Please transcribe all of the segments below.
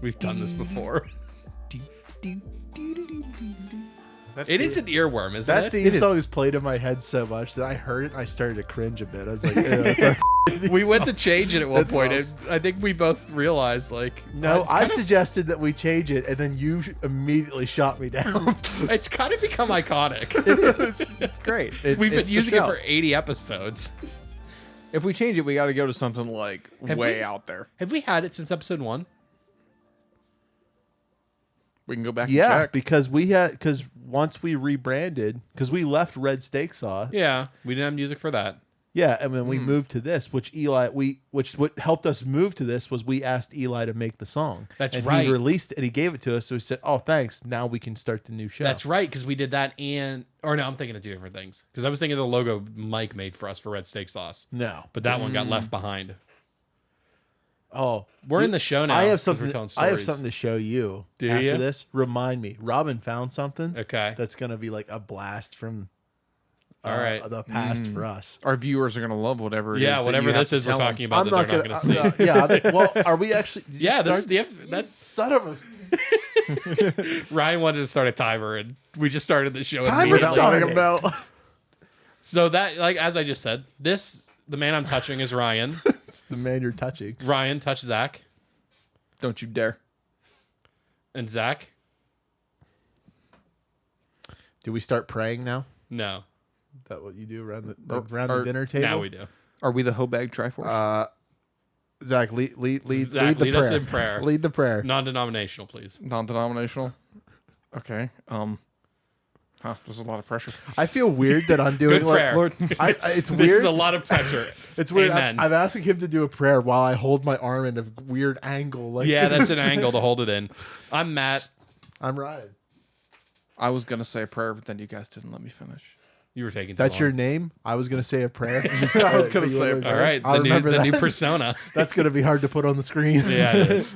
We've done this before. It is an earworm, isn't it? That theme song is played in my head so much that I heard it and I started to cringe a bit. I was like, we went to change it at one point, awesome. and I think we both realized, like... No, I suggested that we change it, and then you immediately shot me down. It's kind of become iconic. It is. It's great. We've been using it for 80 episodes. If we change it, we got to go to something like way out there. Have we had it since episode 1? We can go back and Yeah, check. because once we rebranded, because we left Red Steak Sauce. Yeah, we didn't have music for that. Yeah, and then we moved to this, which what helped us move to this was we asked Eli to make the song. That's and right. He released it and he gave it to us, so we said, "Oh, thanks. Now we can start the new show." That's right, because we did that or no, I'm thinking of two different things. Because I was thinking of the logo Mike made for us for Red Steak Sauce. No, But that one got left behind. Oh, We're in the show now. I have 'cause something. we're telling I have stories. something to show you. Do after you? this? Remind me. Robin found something. Okay. That's gonna be like a blast from. All right. The past for us. Our viewers are going to love whatever it is. Yeah, that whatever you have this to is we're tell them. talking about I'm that not they're gonna. not going to see. Well, are we actually? did you Yeah, this start- is that son of a. Ryan wanted to start a timer, and we just started the show. Timer immediately. started. About. So that, like, as I just said, the man I'm touching is Ryan. It's the man you're touching. Ryan, touch Zach. Don't you dare. And Zach? Do we start praying now? No. Is that what you do around the Or- dinner table? Now we do. Are we the Hobag Triforce? Zach, lead Zach, the lead prayer. us in prayer. Lead the prayer. Non-denominational, please. Non-denominational? Okay. There's a lot of pressure. I feel weird that I'm doing Good like prayer. Lord. It's This weird. is a lot of pressure. It's weird. Amen. I'm asking him to do a prayer while I hold my arm in a weird angle. Like Yeah, that's an angle to hold it in. I'm Matt. I'm Ryan. I was going to say a prayer, but then you guys didn't let me finish. You were taking too That's long. your name. I was gonna say a prayer. I was gonna say a All prayer. right, I'll the remember new that. persona. That's gonna be hard to put on the screen. Yeah, it is.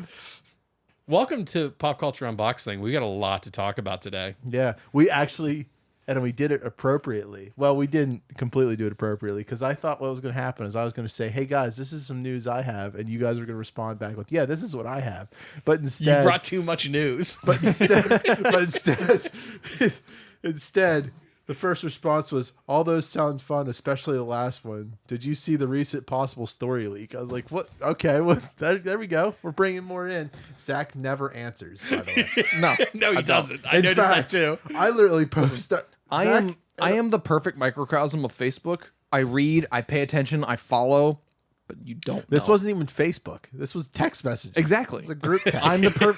Welcome to Pop Culture Unboxing. We got a lot to talk about today. Yeah, we actually, and we did it appropriately. Well, we didn't completely do it appropriately because I thought what was going to happen is I was going to say, "Hey guys, this is some news I have," and you guys are going to respond back with, "Yeah, this is what I have." But instead, You brought too much news. but instead, the first response was, "All those sound fun, especially the last one. Did you see the recent possible story leak?" I was like, "What? Okay, well, there we go. We're bringing more in." Zach never answers, by the way. No. No, he doesn't. I In noticed fact, that too. I literally posted. I am the perfect microcosm of Facebook. I read, I pay attention, I follow, but you don't This know. wasn't even Facebook. This was text messaging. Exactly. It was a group text.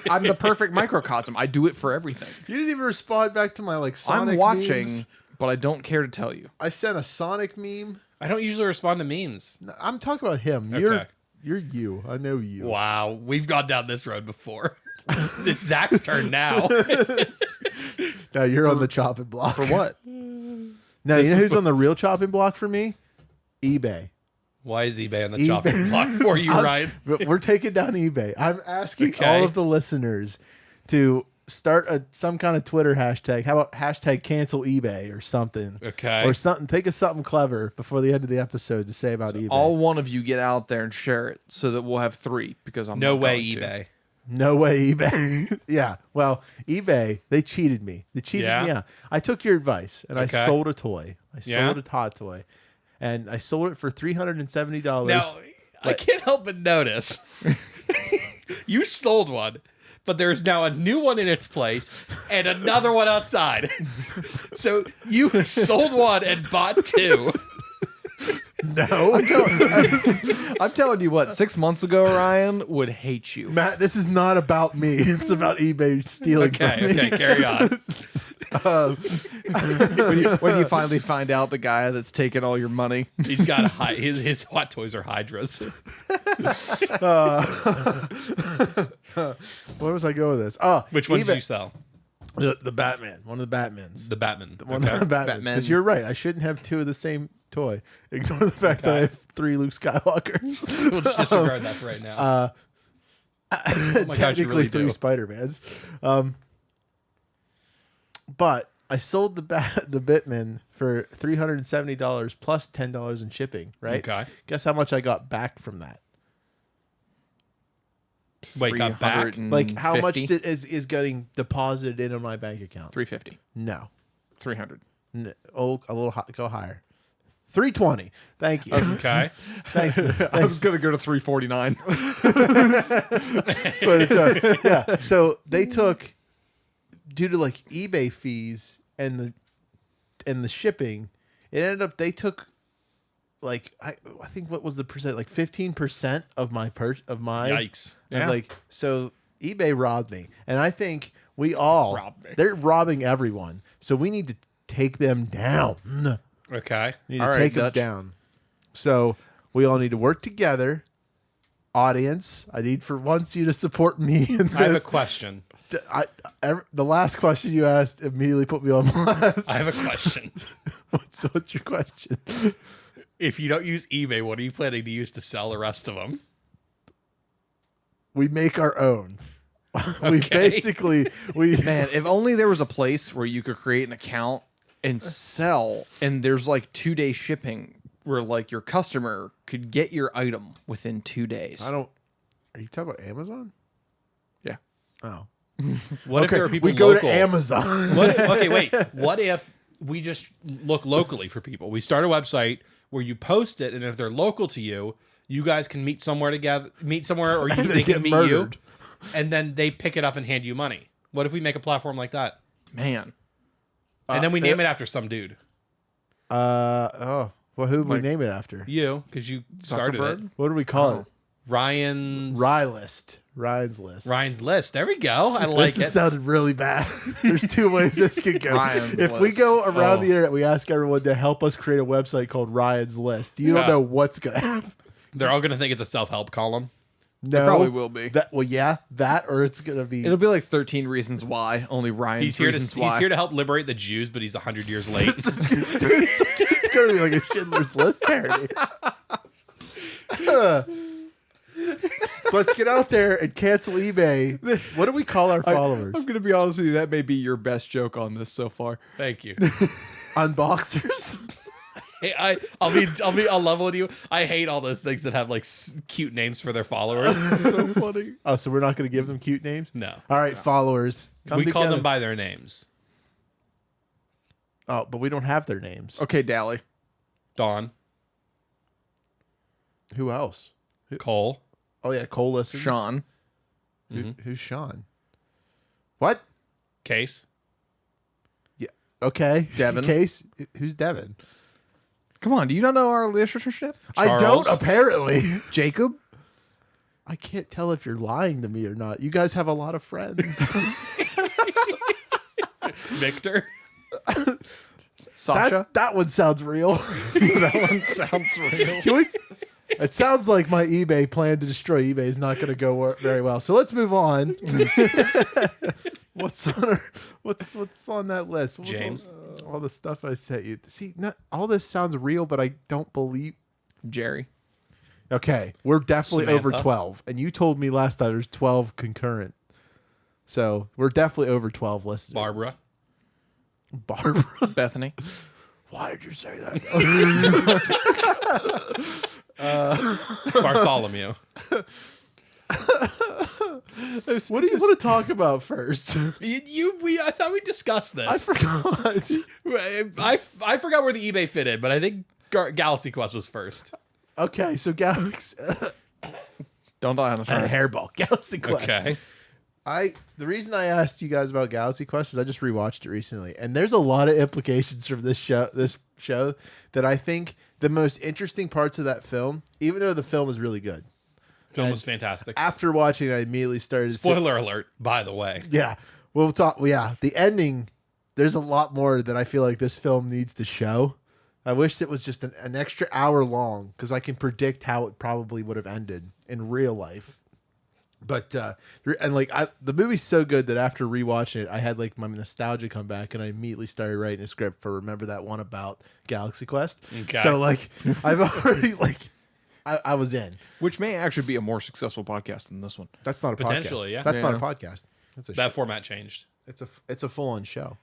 I'm the perfect microcosm. I do it for everything. You didn't even respond back to my like Sonic I'm watching, memes. but I don't care to tell you. I sent a Sonic meme. I don't usually respond to memes. No, I'm talking about him. Okay. You're you. I know you. Wow, we've gone down this road before. It's Zach's turn now. No, you're on the chopping block. For what? No, you know who's on the real chopping block for me? eBay. Why is eBay on the chopping block for you, Ryan? We're taking down eBay. I'm asking Okay. all of the listeners to start some kind of Twitter hashtag. How about hashtag cancel eBay or something? Okay. Or something. Think of something clever before the end of the episode to say about eBay. All one of you get out there and share it so that we'll have 3 because I'm No not way, going to. eBay. No way, eBay. Yeah. Well, eBay, they cheated me. They cheated me out. I took your advice and Okay. I sold a toy. I Yeah? sold a hot toy. And I sold it for $370. Now, I can't help but notice you sold one, but there's now a new one in its place and another one outside. So you sold one and bought 2. No. I'm telling you what, 6 months ago, Ryan would hate you. Matt, this is not about me. It's about eBay stealing from me. Okay, carry on. When you finally find out the guy that's taking all your money. He's got his hot toys are hydras. Where was I going with this? Oh, Which one eBay- did you sell? The Batman. One of the Batmans. The Batman. One of the Batmans. Batman. Because you're right. I shouldn't have 2 of the same toy. Ignore the fact that I have 3 Luke Skywalkers. We'll just disregard that for right now. my gosh, you Technically really 3 do. Spider-Mans. But I sold the Bitman for $370 plus $10 in shipping, right? Okay. Guess how much I got back from that? Wait, got back? Like how much 350? is getting deposited into my bank account? 350. No. 300. Oh, a little go higher. 320. Thank you. Okay. Thanks. I was gonna go to 349. But it's, yeah. So they took, due to like eBay fees and the shipping, it ended up they took like I think what was the percent, like 15% of my Yikes. Yeah. like, so eBay robbed me, and I think we all Robbed me. they're robbing everyone, so we need to take them down. Okay. We need All to right, take them Dutch. down. So we all need to work together. Audience, I need for once you to support me in this. I have a question. The last question you asked immediately put me on blast. I have a question. What's your question? If you don't use eBay, what are you planning to use to sell the rest of them? We make our own. We Okay. basically Man, if only there was a place where you could create an account and sell, and there's like 2-day shipping where like your customer could get your item within 2 days. I don't. Are you talking about Amazon? Yeah. Oh, What if there are people we go local? to Amazon. Okay, wait. What if we just look locally for people? We start a website where you post it, and if they're local to you, you guys can meet somewhere together, or And they get can meet murdered. you, and then they pick it up and hand you money. What if we make a platform like that, Man. and then we name it after some dude? Oh, well, who would we name it after? You, because you started it. Zuckerberg? What do we call it? Ryan's Ryan's list. Ryan's list. There we go. I like This it. sounded really bad. There's two ways this could go. Ryan's If we list. go around Oh. the internet, we ask everyone to help us create a website called Ryan's List. You don't Yeah. know what's gonna happen. They're all gonna think it's a self-help column. No, probably will be. That that or it's gonna be. It'll be like 13 Reasons Why. Only Ryan's He's here Reasons Why. to help liberate the Jews, but he's 100 years late. It's gonna be like a Schindler's List parody. Let's get out there and cancel eBay. What do we call our followers? I'm gonna be honest with you. That may be your best joke on this so far. Thank you. Unboxers. Hey, I'll level with you. I hate all those things that have like cute names for their followers. So funny. Oh, so we're not gonna give them cute names? No, All right, followers. Come we call together. them by their names. Oh, but we don't have their names. Okay, Dally. Dawn, Who else? Cole, Oh yeah, Cole listens. Sean. Who's Sean? What? Case, Yeah. Okay. Devin. Case. Who's Devin? Come on, do you not know our listenership? I don't. Charles. Apparently. Jacob. I can't tell if you're lying to me or not. You guys have a lot of friends. Victor. Sasha. that one sounds real. That one sounds real. Can we- It sounds like my eBay plan to destroy eBay is not going to go very well. So let's move on. What's on that list? What was James. all the stuff I sent you. See, all this sounds real, but I don't believe. Jerry. Okay, we're definitely over Samantha. 12, and you told me last time there's 12 concurrent. So we're definitely over 12 listeners. Barbara. Barbara. Bethany. Why did you say that? Bartholomew. What do you want to talk about first? I thought we discussed this. I forgot. I forgot where the eBay fit in, but I think Galaxy Quest was first. Okay, so Galaxy Don't die on the and front. Hairball Galaxy Quest. Okay. The reason I asked you guys about Galaxy Quest is I just rewatched it recently, and there's a lot of implications from this show that I think the most interesting parts of that film, even though the film is really good. Film was fantastic. After watching it, I immediately started to Spoiler alert, by the way. yeah, we'll talk. Yeah, the ending. There's a lot more that I feel like this film needs to show. I wish it was just an extra hour long because I can predict how it probably would have ended in real life. But and like the movie's so good that after rewatching it, I had like my nostalgia come back, and I immediately started writing a script for Remember That One about Galaxy Quest. Okay. So like I've already like I was in. Which may actually be a more successful podcast than this one. That's not a Potentially, podcast. yeah. That's not a Yeah. podcast. That's a That format changed. it's a full on show.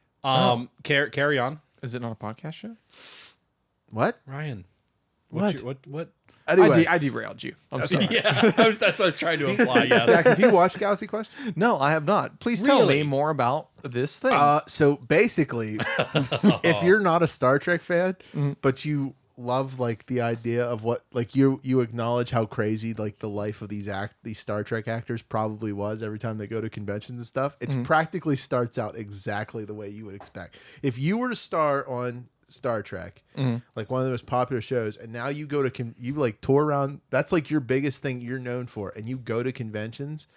Carry on. Is it not a podcast show? What? Ryan. What? What? Anyway, I derailed you. I'm sorry. Yeah, that's what I was trying to imply. Yes. Zach, have you watched Galaxy Quest? No, I have not. Please tell Really? me more about this thing. So basically, if you're not a Star Trek fan, but you love like the idea of what like you acknowledge how crazy like the life of these Star Trek actors probably was every time they go to conventions and stuff, it's practically starts out exactly the way you would expect. If you were to star on Star Trek, like one of the most popular shows, and now you go to you like tour around, that's like your biggest thing you're known for, and you go to conventions,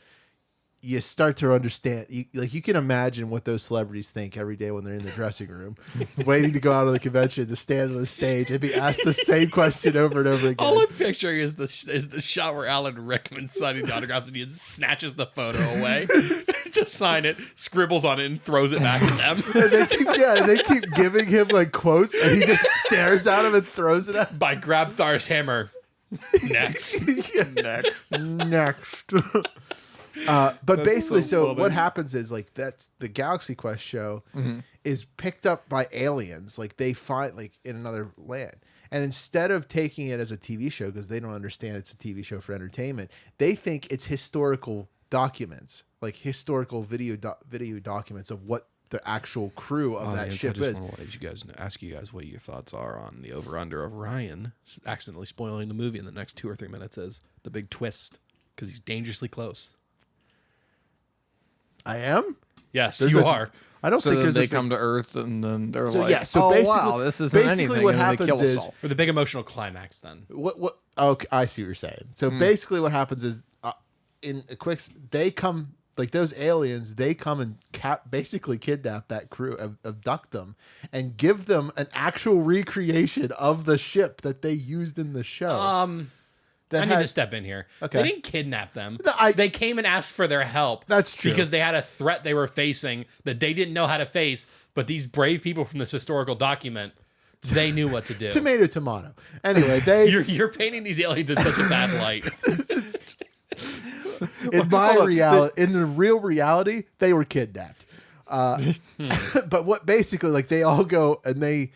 you start to understand, you can imagine what those celebrities think every day when they're in the dressing room waiting to go out of the convention to stand on the stage and be asked the same question over and over again. All I'm picturing is the shot where Alan Rickman's signing the autographs and he just snatches the photo away to sign it, scribbles on it, and throws it back at them. And they keep giving him like quotes, and he just stares at him and throws it at By Grabthar's hammer. Next. next. But basically, so funny. what happens is like that's the Galaxy Quest show is picked up by aliens. Like they find like in another land. And instead of taking it as a TV show, because they don't understand it's a TV show for entertainment, they think it's historical documents, like historical video documents of what the actual crew of that ship is. I want to ask you guys what your thoughts are on the over-under of Ryan accidentally spoiling the movie in the next 2 or 3 minutes as the big twist, because he's dangerously close. I am? Yes, There's you a- are. I don't So think then there's they a come to Earth and then they're So, like, yeah, so oh basically- wow, this isn't basically anything, what and they happens kill is- us all. For the big emotional climax, then. what okay, I see what you're saying. So basically what happens is in a quick they come like those aliens, they come and basically kidnap that crew, abduct them, and give them an actual recreation of the ship that they used in the show. I need to step in here. Okay. They didn't kidnap them. No, they came and asked for their help. That's true. Because they had a threat they were facing that they didn't know how to face, but these brave people from this historical document, they knew what to do. Tomato. Anyway, they You're painting these aliens in such a bad light. in my reality, in the real reality, they were kidnapped. But what basically like they all go and they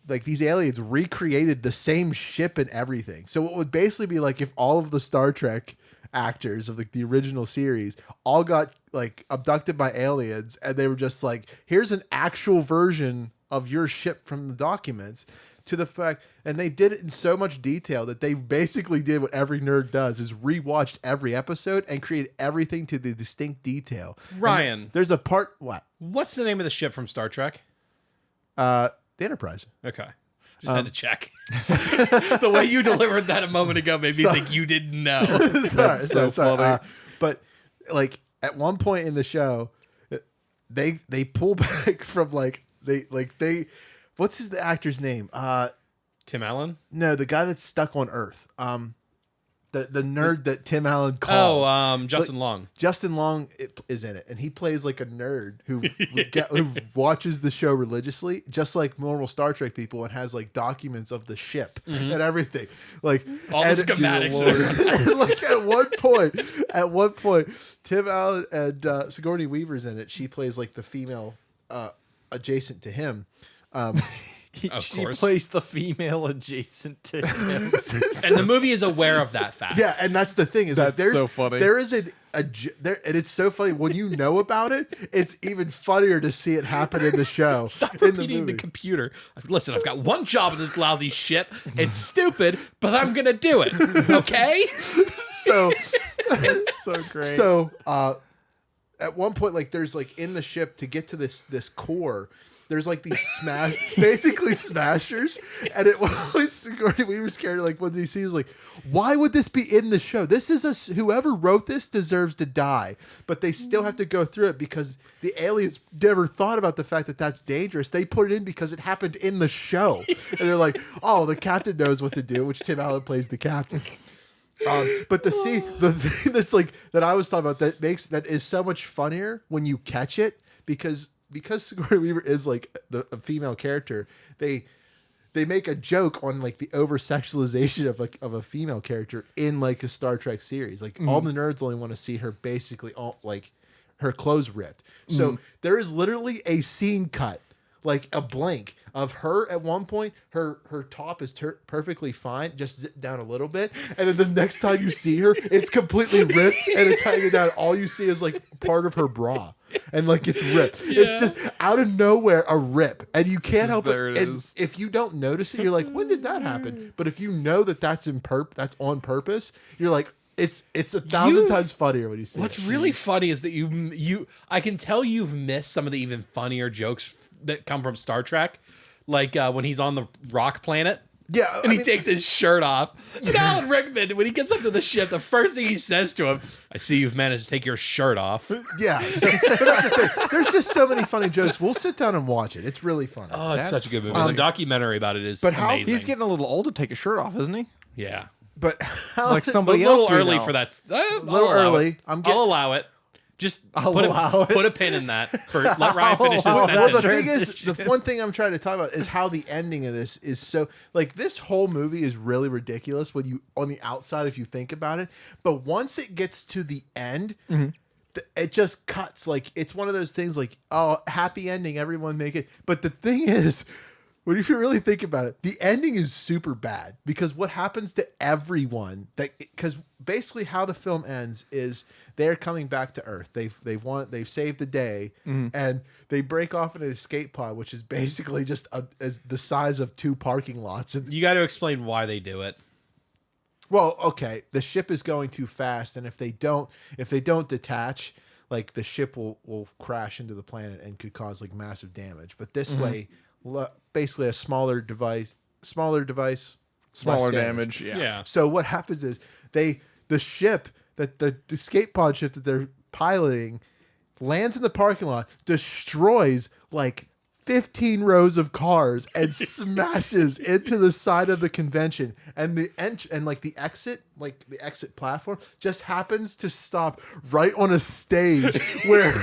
like these aliens recreated the same ship and everything. So it would basically be like if all of the Star Trek actors of like the original series all got like abducted by aliens, and they were just like, here's an actual version of your ship from the documents, to the fact, and they did it in so much detail that they basically did what every nerd does, is rewatched every episode and created everything to the distinct detail. Ryan, There's a part what's the name of the ship from Star Trek? the Enterprise. Okay. Just had to check. The way you delivered that a moment ago made me think you didn't know. sorry. funny. But like at one point in the show, they pull back from they what's the actor's name? Tim Allen? No, the guy that's stuck on Earth. The nerd that Tim Allen calls. Oh, Justin Long. Justin Long is in it, and he plays like a nerd who watches the show religiously, just like normal Star Trek people, and has like documents of the ship and everything, like All the schematics. like at one point, Tim Allen and Sigourney Weaver's in it. She plays like the female adjacent to him. She course. plays the female adjacent to him. And the movie is aware of that fact. Yeah, and that's the thing is like, That's there's so funny. There is and it's so funny when you know about it. It's even funnier to see it happen in the show. Stop in the repeating the movie. computer. Listen, I've got one job in this lousy ship. It's stupid, but I'm going to do it. Okay? So It's so great. So at one point, like there's like in the ship to get to this core, there's like these basically smashers, and it was Sigourney Weaver's character, like when he sees like, why would this be in the show? This is whoever wrote this deserves to die, but they still have to go through it because the aliens never thought about the fact that that's dangerous. They put it in because it happened in the show, and they're like, oh, the captain knows what to do, which Tim Allen plays the captain. But the thing that's like that I was talking about that is so much funnier when you catch it because Sigourney Weaver is like a female character. They make a joke on like the over sexualization of a female character in like a Star Trek series. Like all the nerds only want to see her basically all like her clothes ripped. So there is literally a scene cut like a blink of her at one point. Her top is perfectly fine, just zipped down a little bit, and then the next time you see her, it's completely ripped and it's hanging down. All you see is like part of her bra, and like it's ripped. It's just out of nowhere a rip, and you can't help it. There it And is. if you don't notice it, you're like, when did that happen? But if you know that that's on purpose, you're like, it's 1,000 times funnier when you see What's it. really funny is that I can tell you've missed some of the even funnier jokes that come from Star Trek, like when he's on the rock planet. Yeah, And he takes his shirt off. And Alan Rickman, when he gets up to the ship, the first thing he says to him, I see you've managed to take your shirt off. Yeah, but that's the thing. There's just so many funny jokes. We'll sit down and watch it. It's really funny. Oh, it's such a good movie. The um, documentary about it is but how- amazing. He's getting a little old to take his shirt off, isn't he? Yeah. But how, Like A somebody little else. we early know. for that. a little early. I'll allow it. Just I'll put allow it. put a pin in that. Let Ryan finish his Well, sentence. Well, the thing is, the one thing I'm trying to talk about is how the ending of this is so like this whole movie is really ridiculous when you on the outside if you think about it, but once it gets to the end, it just cuts. Like it's one of those things like, oh, happy ending, everyone make it. But the thing is, when if you really think about it, the ending is super bad because what happens to everyone because basically how the film ends is they're coming back to Earth. They've saved the day, and they break off in an escape pod, which is basically just the size of 2 parking lots. And, You got to explain why they do it. well, okay, the ship is going too fast, and if they don't detach, like the ship will crash into the planet and could cause like massive damage. But this way, basically a smaller device, Smaller less damage. Yeah. Yeah. So what happens is the ship that the escape pod ship that they're piloting lands in the parking lot, destroys like 15 rows of cars and smashes into the side of the convention, and the exit platform just happens to stop right on a stage where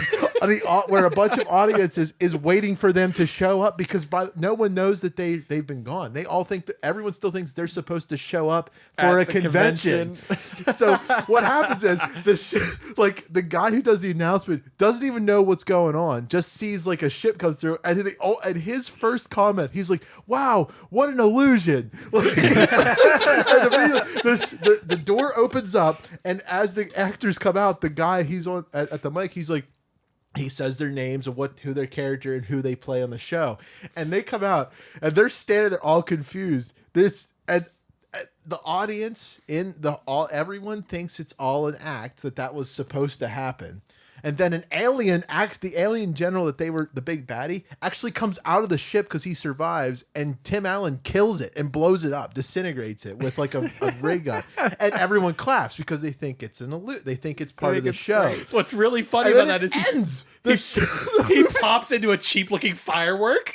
a bunch of audiences is waiting for them to show up because no one knows that they've been gone. They all think that everyone still thinks they're supposed to show up for a At the convention. So what happens is the guy who does the announcement doesn't even know what's going on, just sees like a ship comes through, and and his first comment, he's like, "Wow, what an illusion!" Like, and immediately the door opens up, and as the actors come out, the guy he's on at the mic, he's like, he says their names of who their character and who they play on the show, and they come out and they're standing there all confused. The audience everyone thinks it's all an act that was supposed to happen. And then the alien general that they were the big baddie actually comes out of the ship because he survives, and Tim Allen kills it and blows it up, disintegrates it with like a ray gun, and everyone claps because they think it's they think it's part of the show. What's really funny And about then that it is ends. he pops into a cheap looking firework.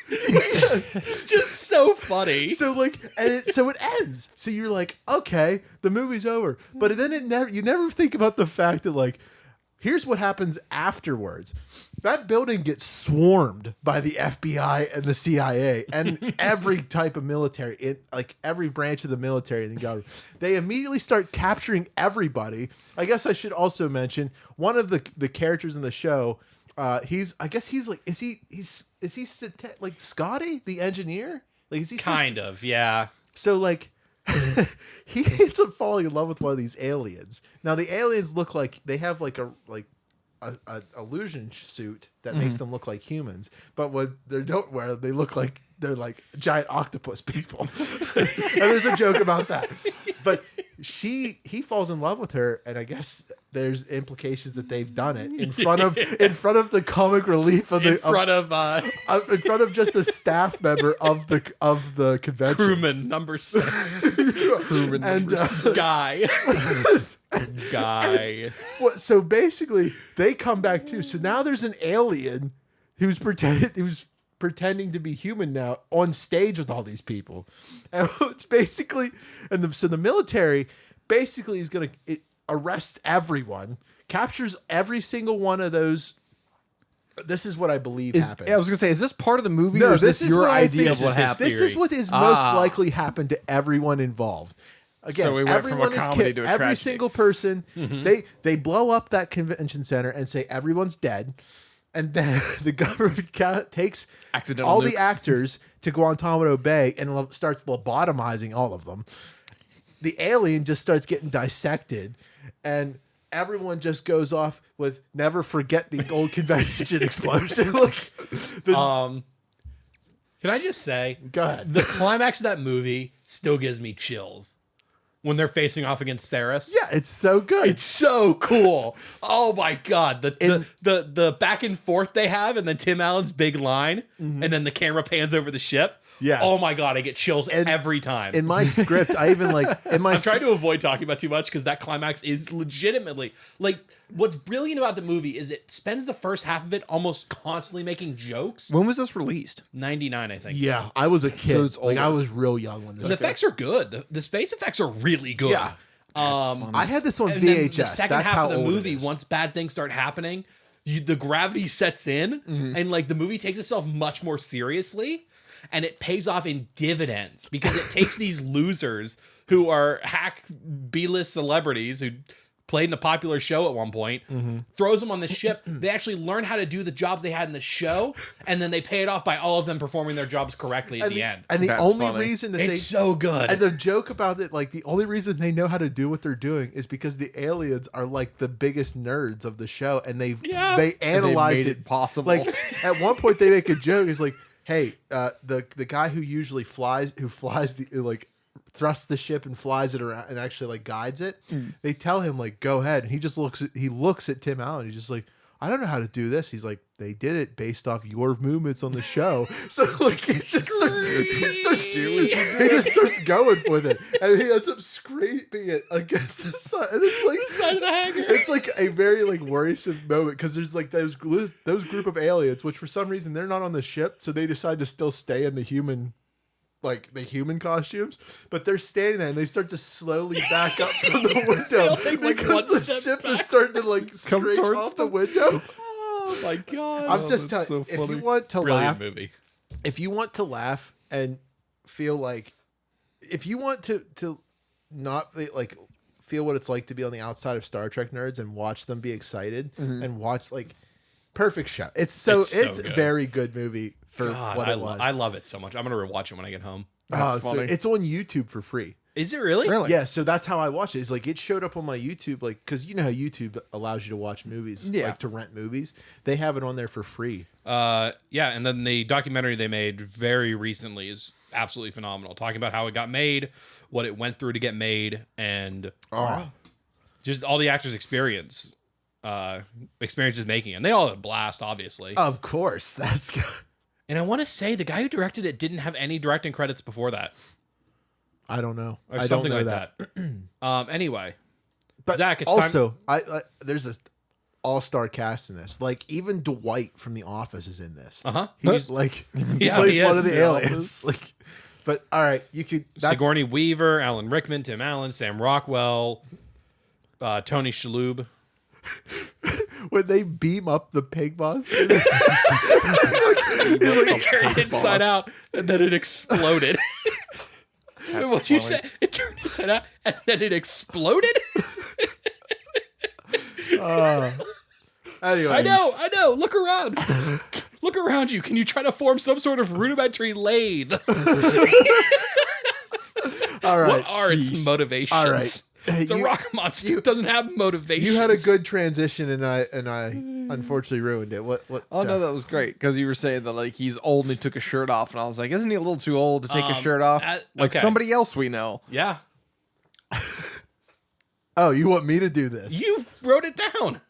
Just so funny. So it ends. So you're like, okay, the movie's over. But then you never think about the fact that like, here's what happens afterwards. That building gets swarmed by the FBI and the CIA and every type of military, every branch of the military in the government. They immediately start capturing everybody. I guess I should also mention one of the characters in the show. Is he like Scotty, the engineer? Like, is he Kind of, yeah. So like he ends up falling in love with one of these aliens. Now the aliens look like they have like a illusion suit that makes them look like humans, but when they don't wear them, they look like they're like giant octopus people. And there's a joke about that. But he falls in love with her, and I guess there's implications that they've done it in front of the comic relief of In front of just a staff member of the convention. crewman number 6. Crewman And Guy. Guy. so basically they come back too. So now there's an alien who's pretending to be human now on stage with all these people. And it's basically so the military basically is going to arrest everyone, captures every single one of those. This is what I believe happened. I was gonna say, is this part of the movie, No, or is this is your what I idea think. of what happened? This is what is most likely happened to everyone involved. Again, So we went from a everyone is comedy to a every tragedy. single person. They blow up that convention center and say everyone's dead. And then the government takes Accidental all nuke. the actors to Guantanamo Bay and starts lobotomizing all of them. The alien just starts getting dissected, and everyone just goes off with "never forget the old convention explosion." Like, Can I just say, go ahead. the climax of that movie still gives me chills when they're facing off against Saris. Yeah, it's so good. It's so cool. Oh my god, the back and forth they have, and then Tim Allen's big line, and then the camera pans over the ship. Yeah. Oh my god, I get chills every time. In my script, I even like in my I'm trying to avoid talking about too much because that climax is legitimately like what's brilliant about the movie is it spends the first half of it almost constantly making jokes. When was this released? 99, I think. yeah, I was a kid. So it's like I older. was real young when this. The effects are good. The space effects are really good. Yeah. I had this on And then VHS. the second That's half how of the old movie, it is. once bad things start happening, the gravity sets in, and like the movie takes itself much more seriously, and it pays off in dividends because it takes these losers who are hack B-list celebrities who played in a popular show at one point, throws them on the ship. They actually learn how to do the jobs they had in the show, and then they pay it off by all of them performing their jobs correctly at the end. And the That's only funny. reason that It's so good. and the joke about it, like the only reason they know how to do what they're doing is because the aliens are like the biggest nerds of the show, and they analyzed made it it possible. Like at one point, they make a joke. It's like, hey, the guy who usually flies the like thrusts the ship and flies it around and actually like guides it. They tell him like, go ahead, and he just looks at Tim Allen. He's just like, I don't know how to do this. He's like, they did it based off your movements on the show. So like he just starts going with it, and he ends up scraping it against the side. And it's like Side of the hangar. it's like a very like worrisome moment because there's like those group of aliens, which for some reason they're not on the ship, so they decide to still stay in the human costumes, but they're standing there and they start to slowly back up from the window They'll take, like, because one the step ship back. is starting to like screech towards off the window. Oh my god. I'm just that's telling so if you funny. want to Brilliant laugh, movie. if you want to laugh and feel like, if you want to not like feel what it's like to be on the outside of Star Trek nerds and watch them be excited and watch like perfect show. It's good. very good movie for God, what it was. I love it so much. I'm gonna rewatch it when I get home. That's So funny. it's on YouTube for free. Is it really? Really? Yeah, so that's how I watch it. It's like it showed up on my YouTube, like because you know how YouTube allows you to watch movies, Yeah. like to rent movies. They have it on there for free. Yeah, and then the documentary they made very recently is absolutely phenomenal. Talking about how it got made, what it went through to get made, and just all the actors' experiences making it. And they all had a blast, obviously. Of course, that's good. And I want to say the guy who directed it didn't have any directing credits before that. I don't know. Or I something don't know like that. Anyway. But Zach, it's also, I there's this all-star cast in this. Like even Dwight from The Office is in this. Uh-huh. He's like he Yeah, plays he one is. of the The aliens. Office. Like, but all right, you could. That's, Sigourney Weaver, Alan Rickman, Tim Allen, Sam Rockwell, Tony Shalhoub. when they beam up the pig boss. It turned inside out, and then it exploded. What'd you say? It turned inside out, and then it exploded? Anyway, I know. Look around. Look around you. Can you try to form some sort of rudimentary lathe? All right. What are its motivations? All right. It's a You- rock monster. It doesn't have motivations. You had a good transition, and I unfortunately ruined it. What? Oh no, that was great because you were saying that like he's old and he took his shirt off, and I was like, isn't he a little too old to take his shirt off? Like okay. somebody else we know. Yeah. Oh, you want me to do this? You wrote it down.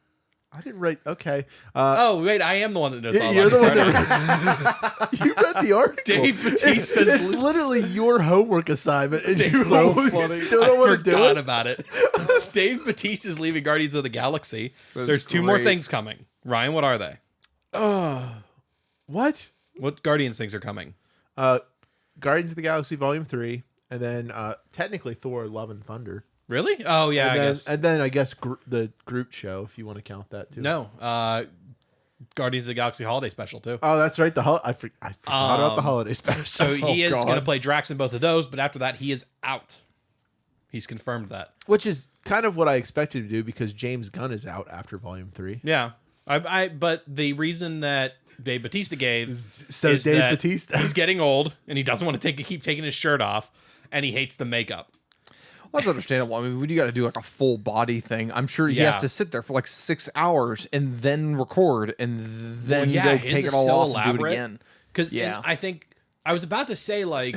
I didn't write. Okay. Oh, wait. I am the one that knows all You're about the it. one that you read the article. Dave Bautista's It's literally your homework assignment, and you so you still don't want to do forgot it. about it. Dave Bautista's leaving Guardians of the Galaxy. That's There's two more great. things coming. Ryan, what are they? What? What Guardians things are coming? Guardians of the Galaxy Volume 3, and then technically Thor: Love and Thunder. Really? Oh, yeah, and I then, guess. And then I guess the Groot show, if you want to count that too. No. Guardians of the Galaxy Holiday Special, too. Oh, that's right. I forgot about the holiday special. So he is God. going to play Drax in both of those, but after that, he is out. He's confirmed that. Which is kind of what I expected to do because James Gunn is out after Volume 3. Yeah. But the reason that Dave Bautista gave So is Dave that Bautista. he's getting old and he doesn't want to keep taking his shirt off, and he hates the makeup. Well, that's understandable. I mean, when you got to do like a full body thing, I'm sure he Yeah. has to sit there for like 6 hours and then record and then go his take is it all so off and do it elaborate. again. Because Yeah. I think I was about to say like,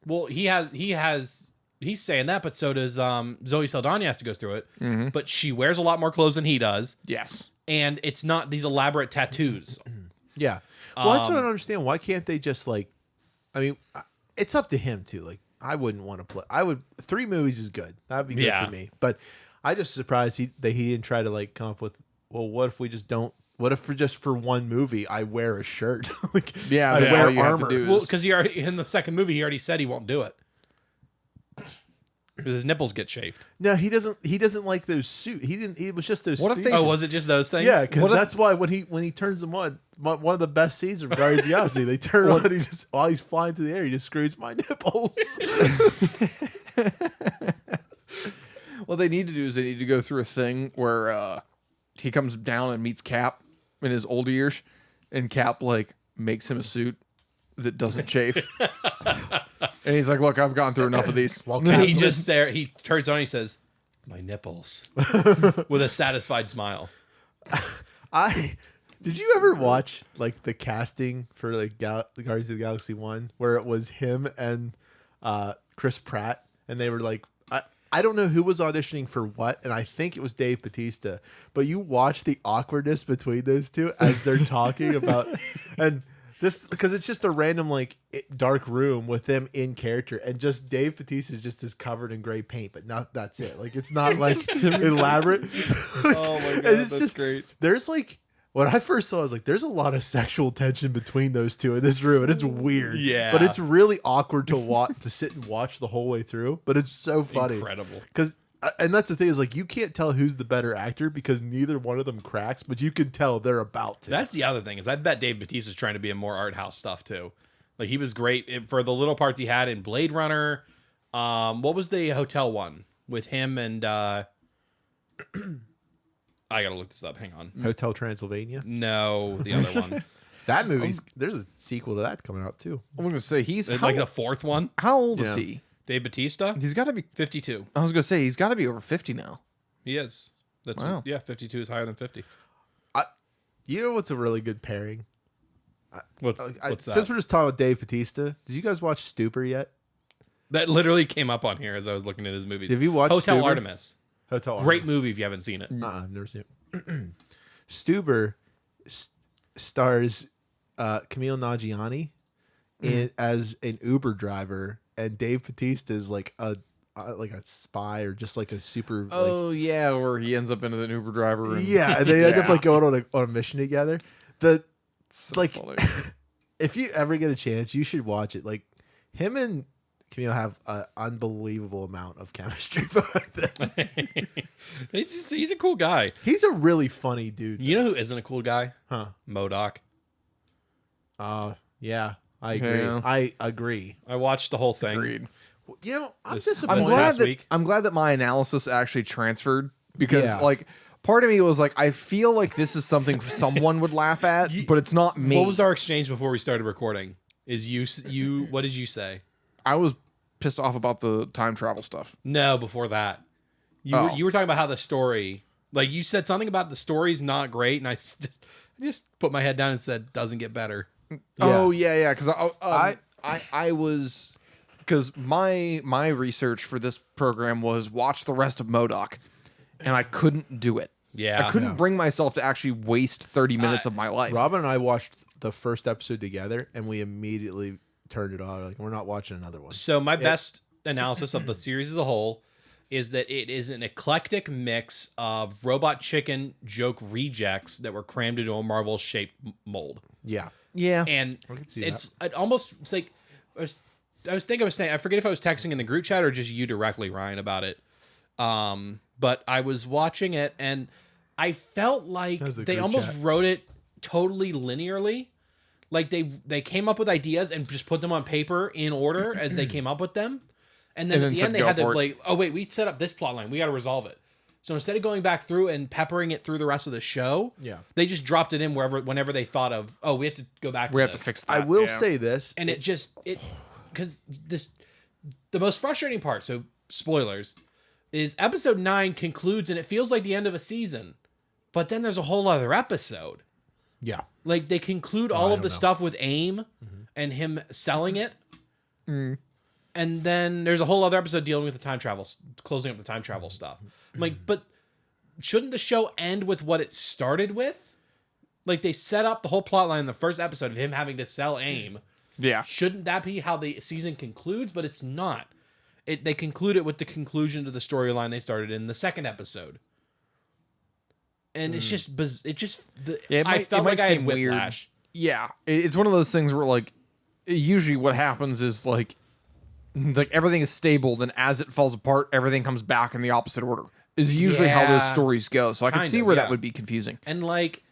well, he's saying that, but so does Zoe Saldana has to go through it, but she wears a lot more clothes than he does, Yes. and it's not these elaborate tattoos. Yeah. Well, that's what I don't understand. Why can't they just like? I mean, it's up to him too. Like, I wouldn't want to play. 3 movies is good. That'd be good Yeah. for me. But I just surprised that he didn't try to like come up with. Well, what if we just don't? What if for one movie I wear a shirt? Like, Yeah, I yeah, all wear you have to armor. do is- Well, because he already in the second movie he already said he won't do it because his nipples get chafed. No, he doesn't. He doesn't like those suit. He didn't. It was just those. What if speed- they- Oh, was it just those things? Yeah, because What if- that's why when he turns them on, one of the best scenes of Guardians of the Galaxy, they turn on. He just while he's flying through the air, he just screws my nipples. What they need to do is they need to go through a thing where he comes down and meets Cap in his old years, and Cap like makes him a suit that doesn't chafe. And he's like, "Look, I've gone through enough of these." While And Cap's he just there. He turns on. He says, "My nipples," with a satisfied smile. Did you ever watch like the casting for like the Guardians of the Galaxy 1 where it was him and Chris Pratt and they were like I don't know who was auditioning for what, and I think it was Dave Bautista, but you watch the awkwardness between those two as they're talking about and just because it's just a random like dark room with them in character and just Dave Bautista is covered in gray paint, but that's it. Like it's not like elaborate. Oh my god, It's that's just great. There's like when I first saw it, I was like, there's a lot of sexual tension between those two in this room, and it's weird. Yeah. But it's really awkward to sit and watch the whole way through. But it's so funny. Incredible. Because and that's the thing is like you can't tell who's the better actor because neither one of them cracks, but you can tell they're about to. That's the other thing is I bet Dave Bautista's trying to be in more art house stuff too. Like he was great for the little parts he had in Blade Runner. What was the hotel one with him and I gotta look this up. Hang on. Hotel Transylvania. No, the other one. That movie's there's a sequel to that coming out too. I'm gonna say he's Like the fourth one. how old is Yeah. he? Dave Bautista, He's got to be. 52. I was gonna say he's got to be over 50 now. He is. That's Wow. Yeah, 52 is higher than 50. You know what's a really good pairing? What's Since that? we're just talking about Dave Bautista, did you guys watch Stupor yet? That literally came up on here as I was looking at his movies. Have you watched Hotel Stuber? Artemis? Hotel Great movie if you haven't seen it. I've never seen it. Stuber stars Camille Nanjiani as an Uber driver, and Dave Bautista is like a spy or just like a super. Oh yeah, where he ends up into an Uber driver. And, Yeah, and they end up Yeah. like going on a mission together. The So like, funny. if you ever get a chance, you should watch it. Like him and Camille have an unbelievable amount of chemistry. He's a cool guy. He's a really funny dude. You know who isn't a cool guy? Huh? M.O.D.O.K. Yeah, I agree. Yeah. I agree. I watched the whole thing. Agreed. You know, I'm This- disappointed. I'm Was glad last that week? I'm glad that my analysis actually transferred because Yeah. like part of me was like I feel like this is something someone would laugh at, but it's not me. What was our exchange before we started recording? Is you? What did you say? I was pissed off about the time travel stuff. No, before that, Oh. you were talking about how the story, like you said something about the story's not great, and I just put my head down and said doesn't get better. Oh yeah, because I was because my research for this program was watch the rest of M.O.D.O.K, and I couldn't do it. Yeah, I couldn't bring myself to actually waste 30 minutes of my life. Robin and I watched the first episode together, and we immediately turned it off. Like, we're not watching another one. So my best analysis of the series as a whole is that it is an eclectic mix of Robot Chicken joke rejects that were crammed into a Marvel-shaped mold. Yeah. Yeah, And can see it's like I was saying I forget if I was texting in the group chat or just you directly, Ryan, about it. But I was watching it and I felt like That was the they group almost chat. wrote it totally linearly. Like they came up with ideas and just put them on paper in order as they came up with them. And then And at then the said, end they "Go had to for it." like, oh wait, we set up this plot line. We got to resolve it. So instead of going back through and peppering it through the rest of the show, they just dropped it in whenever they thought of, oh, we have to go back to We this. have to fix that. I will say this. And because the most frustrating part, so spoilers, is episode 9 concludes and it feels like the end of a season. But then there's a whole other episode. Yeah. Like they conclude all of the stuff with AIM and him selling it. Mm. And then there's a whole other episode dealing with the time travel, closing up the time travel stuff. I'm like, but shouldn't the show end with what it started with? Like they set up the whole plot line in the first episode of him having to sell AIM. Yeah. Shouldn't that be how the season concludes? But it's not. They conclude it with the conclusion to the storyline they started in the second episode. And it's just, I felt like I had whiplash. Yeah. It's one of those things where like, usually what happens is like everything is stable, then as it falls apart, everything comes back in the opposite order. Is usually how those stories go. So I can see where that would be confusing. And like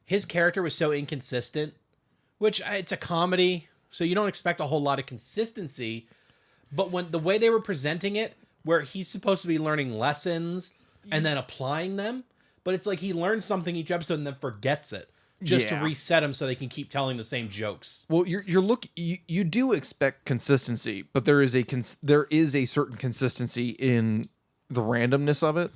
his character was so inconsistent, which it's a comedy, so you don't expect a whole lot of consistency. But when the way they were presenting it, where he's supposed to be learning lessons and then applying them, but it's like he learns something each episode and then forgets it just to reset him so they can keep telling the same jokes. Well, you do expect consistency, but there is a certain consistency in the randomness of it,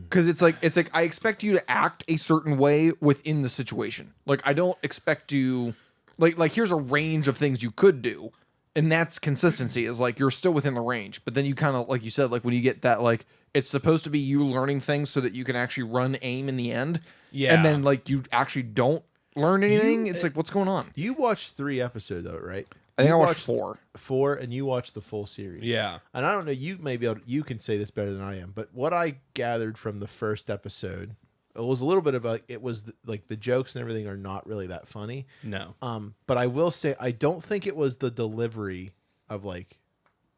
because it's like I expect you to act a certain way within the situation. Like I don't expect you like here's a range of things you could do, and that's consistency. Is like you're still within the range, but then you kind of like you said, like when you get that, like it's supposed to be you learning things so that you can actually run AIM in the end, and then like you actually don't learn anything. It's like what's going on? You watched 3 episodes though, right? I think I watched 4. 4, and you watched the full series. Yeah. And I don't know, you can say this better than I am, but what I gathered from the first episode, it was a little bit about, it was like the jokes and everything are not really that funny. No. But I will say, I don't think it was the delivery of like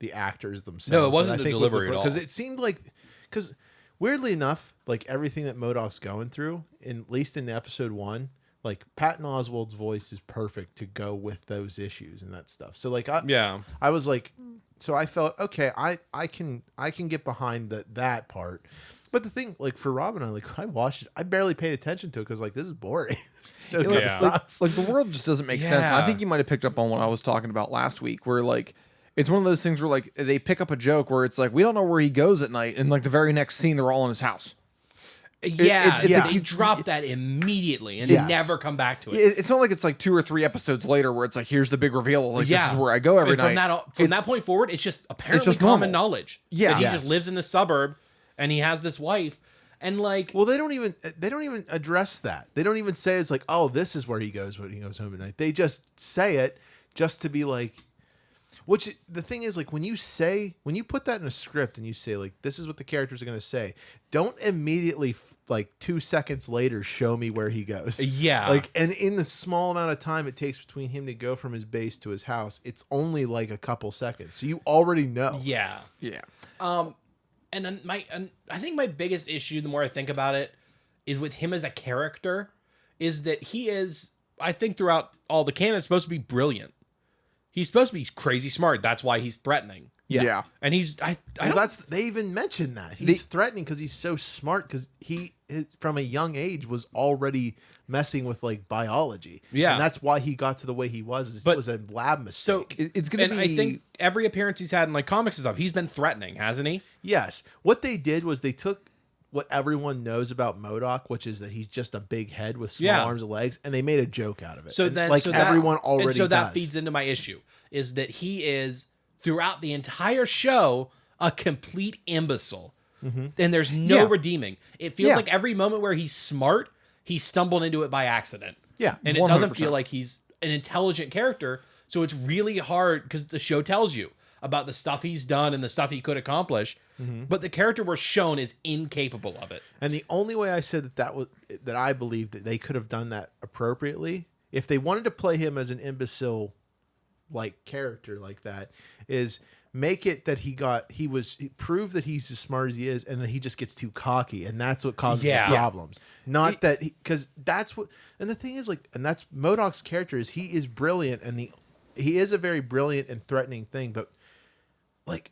the actors themselves. No, it wasn't the delivery at all. Because it seemed like, because weirdly enough, like everything that M.O.D.O.K's going through, at least in episode 1, like Patton Oswalt's voice is perfect to go with those issues and that stuff. So like I was like, so I felt okay. I can get behind that part. But the thing, like for Robin, I watched it. I barely paid attention to it because like this is boring. Like the world just doesn't make sense. And I think you might have picked up on what I was talking about last week, where like it's one of those things where like they pick up a joke where it's like we don't know where he goes at night, and like the very next scene they're all in his house. They drop that immediately and never come back to it. It's not like it's like 2 or 3 episodes later where it's like, here's the big reveal. Like, this is where I go every night. From that point forward, it's just apparently common knowledge. Yeah. That he just lives in the suburb and he has this wife. And like, well, they don't even address that. They don't even say it's like, oh, this is where he goes when he goes home at night. They just say it just to be like, which the thing is, like when you put that in a script and you say like this is what the characters are going to say, don't immediately like 2 seconds later show me where he goes. Yeah. Like, and in the small amount of time it takes between him to go from his base to his house, it's only like a couple seconds. So you already know. Yeah. Yeah. And then I think my biggest issue, the more I think about it, is with him as a character, is that he is, I think throughout all the canon, supposed to be brilliant. He's supposed to be crazy smart. That's why he's threatening. Yeah. And he's, they even mentioned that. He's threatening because he's so smart, because he, from a young age, was already messing with like biology. Yeah. And that's why he got to the way he was. It was a lab mistake. So it's going to be. I think every appearance he's had in like comics and stuff, he's been threatening, hasn't he? Yes. What they did was they took what everyone knows about M.O.D.O.K, which is that he's just a big head with small arms and legs, and they made a joke out of it. So and then, everyone already does. That feeds into my issue, is that he is throughout the entire show a complete imbecile, and there's no redeeming. It feels like every moment where he's smart, he stumbled into it by accident. Yeah, and it 100%. doesn't feel like he's an intelligent character. So it's really hard because the show tells you about the stuff he's done and the stuff he could accomplish, but the character we're shown is incapable of it. And the only way I said that I believe that they could have done that appropriately, if they wanted to play him as an imbecile like character like that, is make it that he prove that he's as smart as he is, and then he just gets too cocky, and that's what causes the problems. Not that because that's what. And the thing is, like, and that's M.O.D.O.K's character is he is brilliant, and he is a very brilliant and threatening thing, but like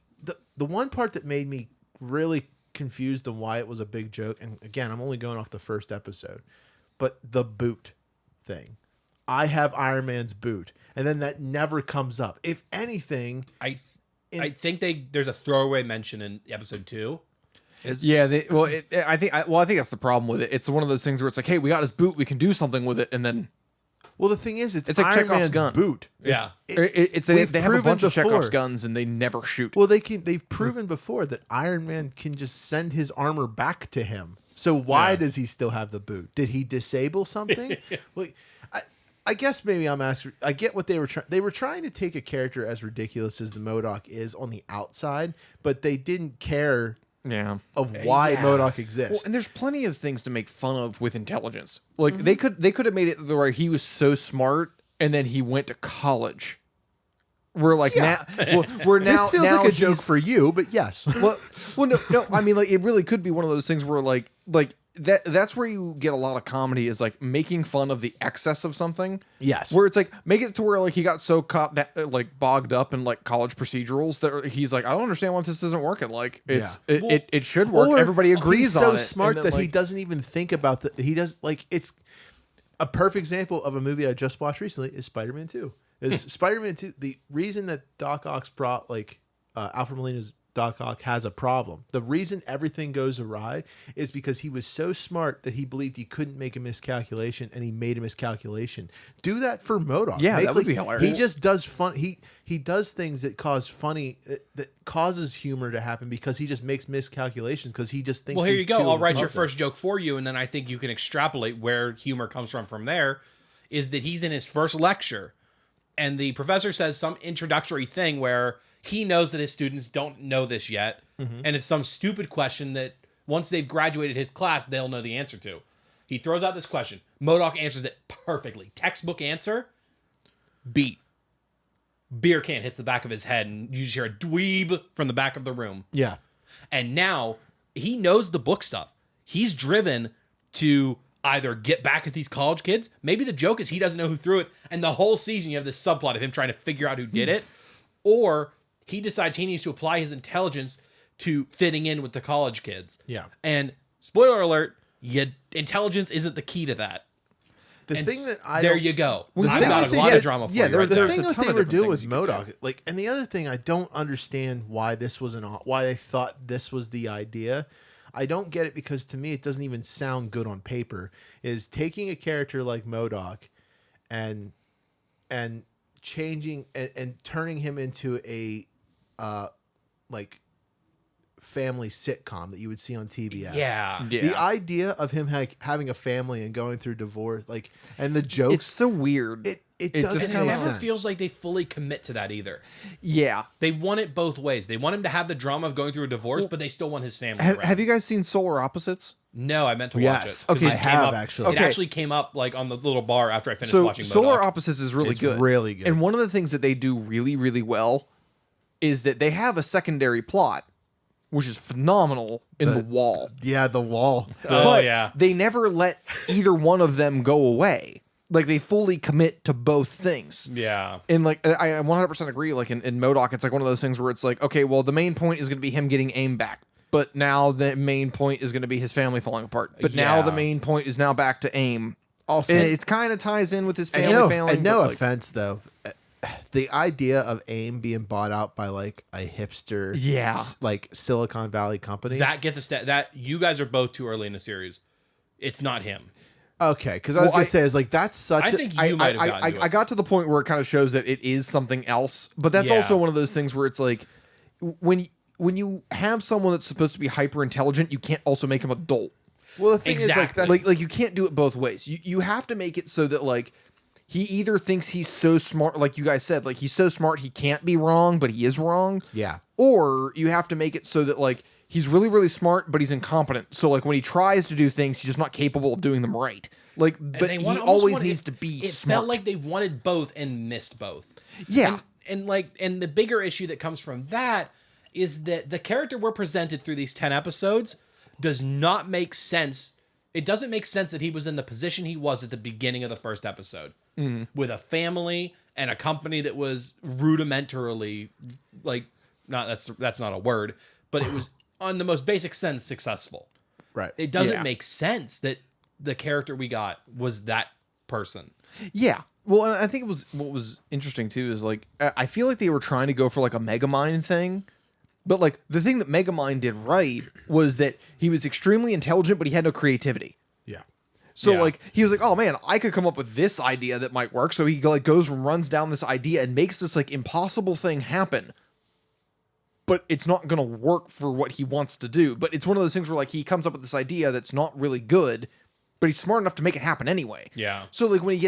the one part that made me really confused on why it was a big joke. And again, I'm only going off the first episode, but the boot thing. I have Iron Man's boot, and then that never comes up. If anything, I think there's a throwaway mention in episode 2. I think that's the problem with it. It's one of those things where it's like, hey, we got his boot, we can do something with it, and then well, the thing is, it's like Iron Chekhov's Man's gun. boot. Yeah. they have a bunch of Chekhov's guns and they never shoot. Well, they've proven before that Iron Man can just send his armor back to him. So why does he still have the boot? Did he disable something? Well, I guess maybe I'm asking. I get what they were trying. They were trying to take a character as ridiculous as the M.O.D.O.K is on the outside, but they didn't care of why M.O.D.O.K exists. Well, and there's plenty of things to make fun of with intelligence. Like they could have made it where he was so smart and then he went to college. We're like now this feels now like a joke for you, but yes. well no. I mean, like it really could be one of those things where like that's where you get a lot of comedy is like making fun of the excess of something. Yes. Where it's like make it to where like he got so bogged up in like college procedurals that he's like, I don't understand why this isn't working. Like it should work. Or Everybody agrees he's on so it. smart And that then, he doesn't even think about he does like it's a perfect example of a movie I just watched recently is Spider-Man 2. Is Spider-Man 2 the reason that Doc Ock's Alfred Molina's Doc Ock has a problem. The reason everything goes awry is because he was so smart that he believed he couldn't make a miscalculation, and he made a miscalculation. Do that for M.O.D.O.K. Yeah, that would be hilarious. He just does fun. He does things that cause funny that causes humor to happen because he just makes miscalculations because he just thinks. Well, here you he's go. too I'll write your above it. first joke for you, and then I think you can extrapolate where humor comes from there. Is that he's in his first lecture, and the professor says some introductory thing where he knows that his students don't know this yet, and it's some stupid question that once they've graduated his class, they'll know the answer to. He throws out this question. M.O.D.O.K answers it perfectly. Textbook answer, beat. Beer can hits the back of his head, and you just hear a dweeb from the back of the room. Yeah. And now he knows the book stuff. He's driven to either get back at these college kids. Maybe the joke is he doesn't know who threw it, and the whole season you have this subplot of him trying to figure out who did it. Or he decides he needs to apply his intelligence to fitting in with the college kids. Yeah. And spoiler alert, intelligence isn't the key to that. The And thing that I there don't- you go. Well, I've got a lot of drama for you right the there. thing a that ton they of were different doing things with you could M.O.D.O.K, like, and the other thing I don't understand why this was why they thought this was the idea. I don't get it because to me it doesn't even sound good on paper. Is taking a character like M.O.D.O.K and changing and turning him into a like family sitcom that you would see on TBS. Yeah. The idea of him having a family and going through divorce, like, and the jokes, it's so weird. it just doesn't And it make never sense. feels like they fully commit to that either. Yeah. They want it both ways. They want him to have the drama of going through a divorce, but they still want his family around. Have you guys seen Solar Opposites? No, I meant to watch Yes. it. 'Cause Okay, it I came have up- actually. It Okay. actually came up like on the little bar after I finished So watching Solar M.O.D.O.K. Opposites is really It's good. really good. And one of the things that they do really, really well is that they have a secondary plot, which is phenomenal in the wall. Yeah, the wall. Oh, But yeah. they never let either one of them go away. Like they fully commit to both things. Yeah. And like I 100% agree. Like in M.O.D.O.K, it's like one of those things where it's like, okay, well the main point is going to be him getting AIM back, but now the main point is going to be his family falling apart. But now Yeah. the main point is now back to AIM. Also, And it kind of ties in with his family and failing. no but, like, offense though, the idea of AIM being bought out by like a hipster, Yeah. like Silicon Valley company. That gets a that you guys are both too early in the series. It's not him. Okay, because I was Well, gonna say is like that's such. I a, think you might have gotten to I it. got to the point where it kind of shows that it is something else, but that's Yeah. also one of those things where it's like when you have someone that's supposed to be hyper intelligent, you can't also make him adult. well, the thing Exactly. is like that's Like you can't do it both ways. You have to make it so that like he either thinks he's so smart, like you guys said, like he's so smart he can't be wrong, but he is wrong. yeah. Or you have to make it so that like he's really, really smart, but he's incompetent. So like when he tries to do things, he's just not capable of doing them right. Like, And but they he almost always wanted- needs to be It smart. felt like they wanted both and missed both. Yeah. And the bigger issue that comes from that is that the character we're presented through these 10 episodes does not make sense. It doesn't make sense that he was in the position he was at the beginning of the first episode with a family and a company that was rudimentarily like that's not a word, but it was on the most basic sense, successful. Right. It doesn't Yeah. make sense that the character we got was that person. Yeah. Well, and I think it was what was interesting too is like I feel like they were trying to go for like a Megamind thing, but like the thing that Megamind did right was that he was extremely intelligent, but he had no creativity. Yeah. So Yeah. like he was like, oh man, I could come up with this idea that might work. So he like goes and runs down this idea and makes this like impossible thing happen. But it's not gonna work for what he wants to do. But it's one of those things where like he comes up with this idea that's not really good, but he's smart enough to make it happen anyway. Yeah. So like when he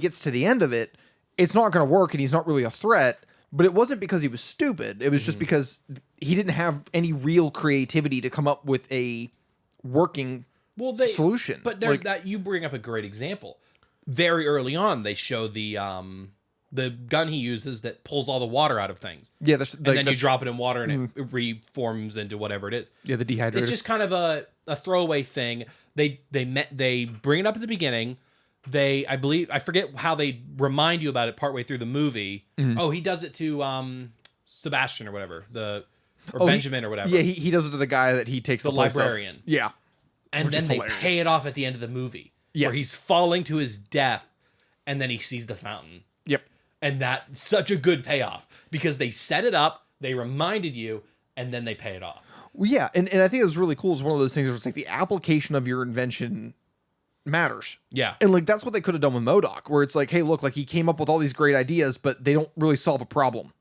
gets to the end of it, it's not gonna work and he's not really a threat. But it wasn't because he was stupid. It was just because he didn't have any real creativity to come up with a working solution. But there's Like- that. You bring up a great example. Very early on, they show the gun he uses that pulls all the water out of things. Yeah, And then you drop it in water and it reforms into whatever it is. Yeah, the dehydrator. It's just kind of a throwaway thing. They bring it up at the beginning. I believe, I forget how they remind you about it partway through the movie. Oh, he does it to Sebastian or whatever, Benjamin or whatever. Yeah, he does it to the guy that he takes The the place of. librarian. Yeah. And Which then is they hilarious. pay it off at the end of the movie. Yes. Where he's falling to his death and then he sees the fountain. Yep. And that's such a good payoff because they set it up, they reminded you, and then they pay it off. Well, yeah, and I think it was really cool. It's one of those things where it's like the application of your invention matters. Yeah. And like that's what they could have done with M.O.D.O.K, where it's like, hey, look, like he came up with all these great ideas, but they don't really solve a problem.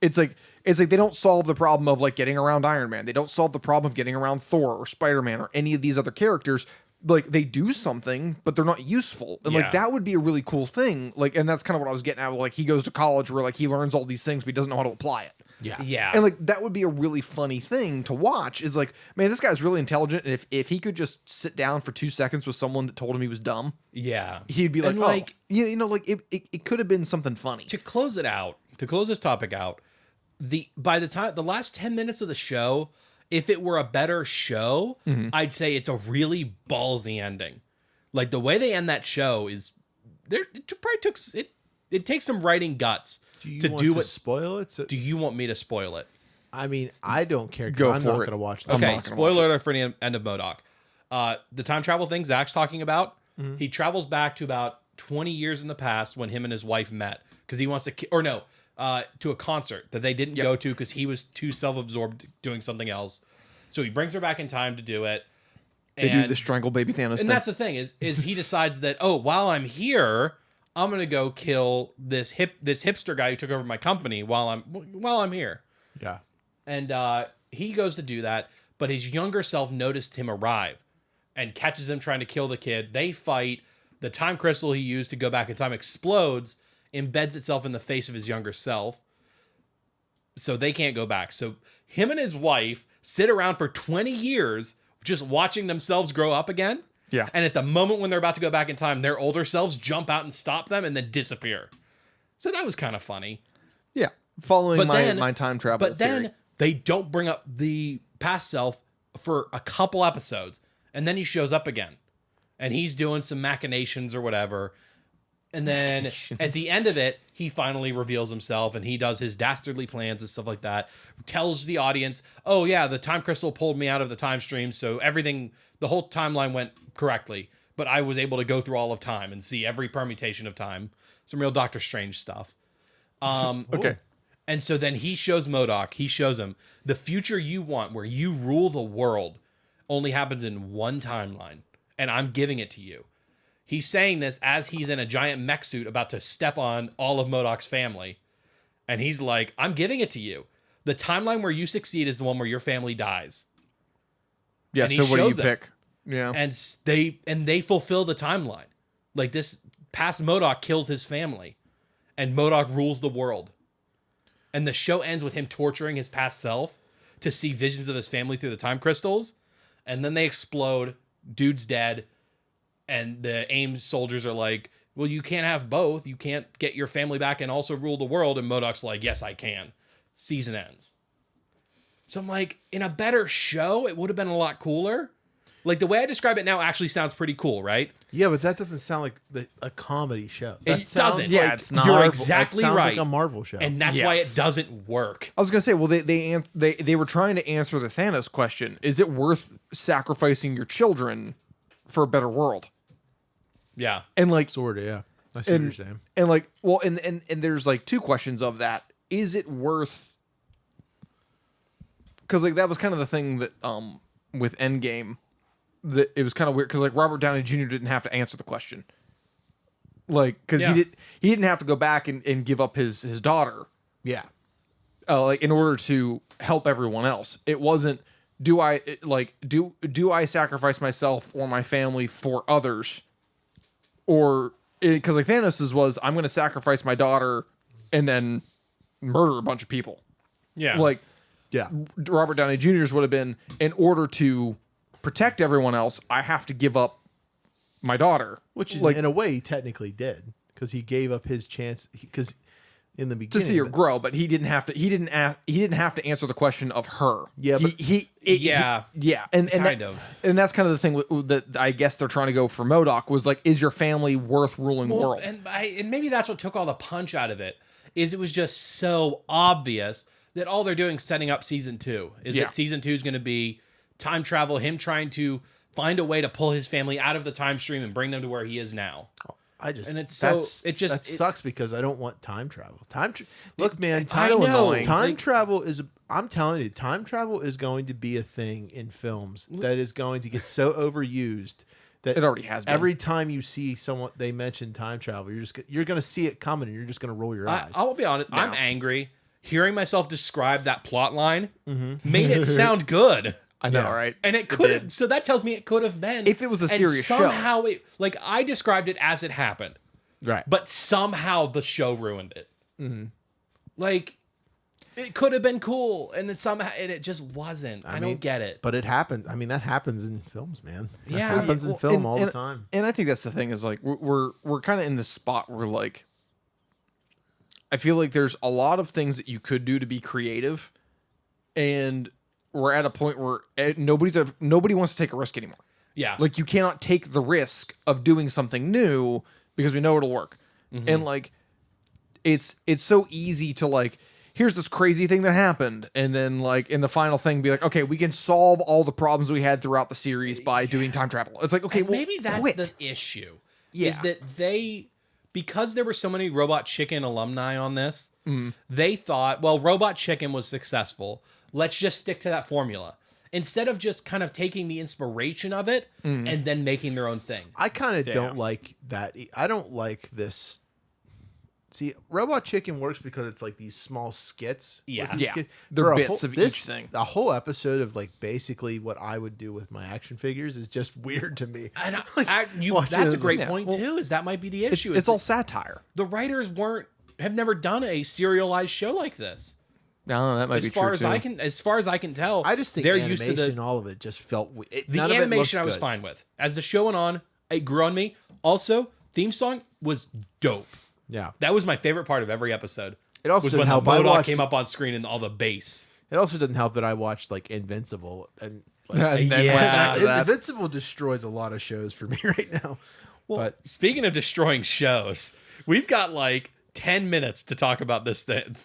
It's like they don't solve the problem of like getting around Iron Man. They don't solve the problem of getting around Thor or Spider-Man or any of these other characters. Like they do something, but they're not useful. And Yeah. like that would be a really cool thing. Like, and that's kind of what I was getting at. Like he goes to college where like he learns all these things, but he doesn't know how to apply it. Yeah. Yeah. And like that would be a really funny thing to watch. Is like, man, this guy's really intelligent. And if he could just sit down for 2 seconds with someone that told him he was dumb, yeah. he'd be like, And, oh, like, yeah, you know, like it could have been something funny. to close this topic out, by the time the last 10 minutes of the show, if it were a better show, I'd say it's a really ballsy ending. Like the way they end that show is it probably took it takes some writing guts to do what. spoil it? Do you want me to spoil it? I mean, I don't care. 'Cause Go I'm for not it. going to watch that. I'm Okay, not gonna watch spoiler alert for the end of M.O.D.O.K. The time travel thing Zach's talking about, he travels back to about 20 years in the past when him and his wife met because he wants to, to a concert that they didn't go to because he was too self-absorbed doing something else. So he brings her back in time to do it. They do the strangle baby Thanos And thing. that's the thing is he decides that, oh, while I'm here, I'm gonna go kill this hipster guy who took over my company while I'm here. Yeah. And he goes to do that, but his younger self noticed him arrive and catches him trying to kill the kid. They fight. The time crystal he used to go back in time explodes, embeds itself in the face of his younger self. So they can't go back. So him and his wife sit around for 20 years just watching themselves grow up again. Yeah. And at the moment when they're about to go back in time, their older selves jump out and stop them and then disappear. So that was kind of funny. Yeah. Following But then- my time travel But then theory. they don't bring up the past self for a couple episodes. And then he shows up again. And he's doing some machinations or whatever. And then at the end of it, he finally reveals himself and he does his dastardly plans and stuff like that. Tells the audience, oh yeah, the time crystal pulled me out of the time stream. So the whole timeline went correctly. But I was able to go through all of time and see every permutation of time. Some real Doctor Strange stuff. Okay. And so then he shows M.O.D.O.K. He shows him the future you want, where you rule the world, only happens in one timeline, and I'm giving it to you. He's saying this as he's in a giant mech suit about to step on all of M.O.D.O.K.'s family, and he's like, "I'm giving it to you. The timeline where you succeed is the one where your family dies." Yeah. and he So what do you shows them. pick? Yeah. And they fulfill the timeline. Like this past M.O.D.O.K. kills his family, and M.O.D.O.K. rules the world. And the show ends with him torturing his past self to see visions of his family through the time crystals. And then they explode. Dude's dead. And the AIM soldiers are like, well, you can't have both. You can't get your family back and also rule the world. And M.O.D.O.K.'s like, yes, I can. Season ends. So I'm like, in a better show, it would have been a lot cooler. Like the way I describe it now actually sounds pretty cool, right? Yeah, but that doesn't sound like a comedy show. It That sounds doesn't. Yeah, like it's not. You're Marvel. exactly That sounds right. like a Marvel show. And that's why it Yes. doesn't work. I was gonna say, well, they were trying to answer the Thanos question: is it worth sacrificing your children for a better world? Yeah. And like, sort of, yeah. I see what you're saying. and like, well, and there's like two questions of that: is it worth? Because like that was kind of the thing that with Endgame, that it was kind of weird because like Robert Downey Jr. didn't have to answer the question, like because Yeah. he didn't have to go back and give up his daughter, Yeah. like in order to help everyone else. It wasn't do I sacrifice myself or my family for others, or because like Thanos's was I'm going to sacrifice my daughter and then murder a bunch of people. Yeah. Like Yeah. Robert Downey Jr.'s would have been, in order to protect everyone else, I have to give up my daughter, Which like in a way he technically did, because he gave up his chance. Because in the to beginning, see her grow. But he didn't have to. He didn't have to answer the question of her. Yeah, but- Yeah. and Kind that, of. and that's kind of the thing that I guess they're trying to go for M.O.D.O.K. was like, is your family worth ruling the world? And maybe that's what took all the punch out of it, is it was just so obvious that all they're doing is setting up season 2. Is Yeah. that season 2 is going to be time travel, him trying to find a way to pull his family out of the time stream and bring them to where he is now. and it's so- it just- that sucks because I don't want time travel. Look, man, it's time, so annoying. time Like- travel is. I'm telling you, time travel is going to be a thing in films that is going to get so overused that It already has been. Every time you see someone they mention time travel, you're going to see it coming, and you're just going to roll your eyes. I'll be honest, I'm No. angry. Hearing myself describe that plot line Mm-hmm. made it sound good. I know, Yeah. right? And it could have, so that tells me it could have been. If it was a and serious show. somehow it, like I described it as it happened, right. but somehow the show ruined it. Mm-hmm. Like, it could have been cool, and it just wasn't. I mean, don't get it. But it happens. I mean, that happens in films, man. That Yeah. happens in Well, film and- all and- the time. And I think that's the thing is like we're kind of in this spot where like I feel like there's a lot of things that you could do to be creative, and we're at a point where nobody wants to take a risk anymore. Yeah. Like you cannot take the risk of doing something new because we know it'll work. And like it's so easy to like here's this crazy thing that happened and then like in the final thing be like, okay, we can solve all the problems we had throughout the series by doing time travel. It's like, okay, And well, maybe that's quit. the issue. Yeah. Is that because there were so many Robot Chicken alumni on this, they thought, well, Robot Chicken was successful. Let's just stick to that formula. Instead of just kind of taking the inspiration of it and then making their own thing. I kind of don't like that. I don't like this. See, Robot Chicken works because it's like these small skits. with Yeah. these Yeah. kids. They're For a bits of each thing. A whole episode of like basically what I would do with my action figures is just weird to me. And watching that's it a great yeah, point well, too, is that might be the issue. It's is all that satire. the writers have never done a serialized show like this. No, that might As be far true as too. as far as I can tell, I just think they're animation, used to the all of it just felt the animation I was fine with. As the show went on, it grew on me. Also, theme song was dope. Yeah. That was my favorite part of every episode. It also was didn't when the help. I M.O.D.O.K watched- came up on screen and all the bass. It also didn't help that I watched like Invincible and like, And then Yeah. went back to that. Invincible destroys a lot of shows for me right now. But Speaking of destroying shows, we've got like 10 minutes to talk about this thing.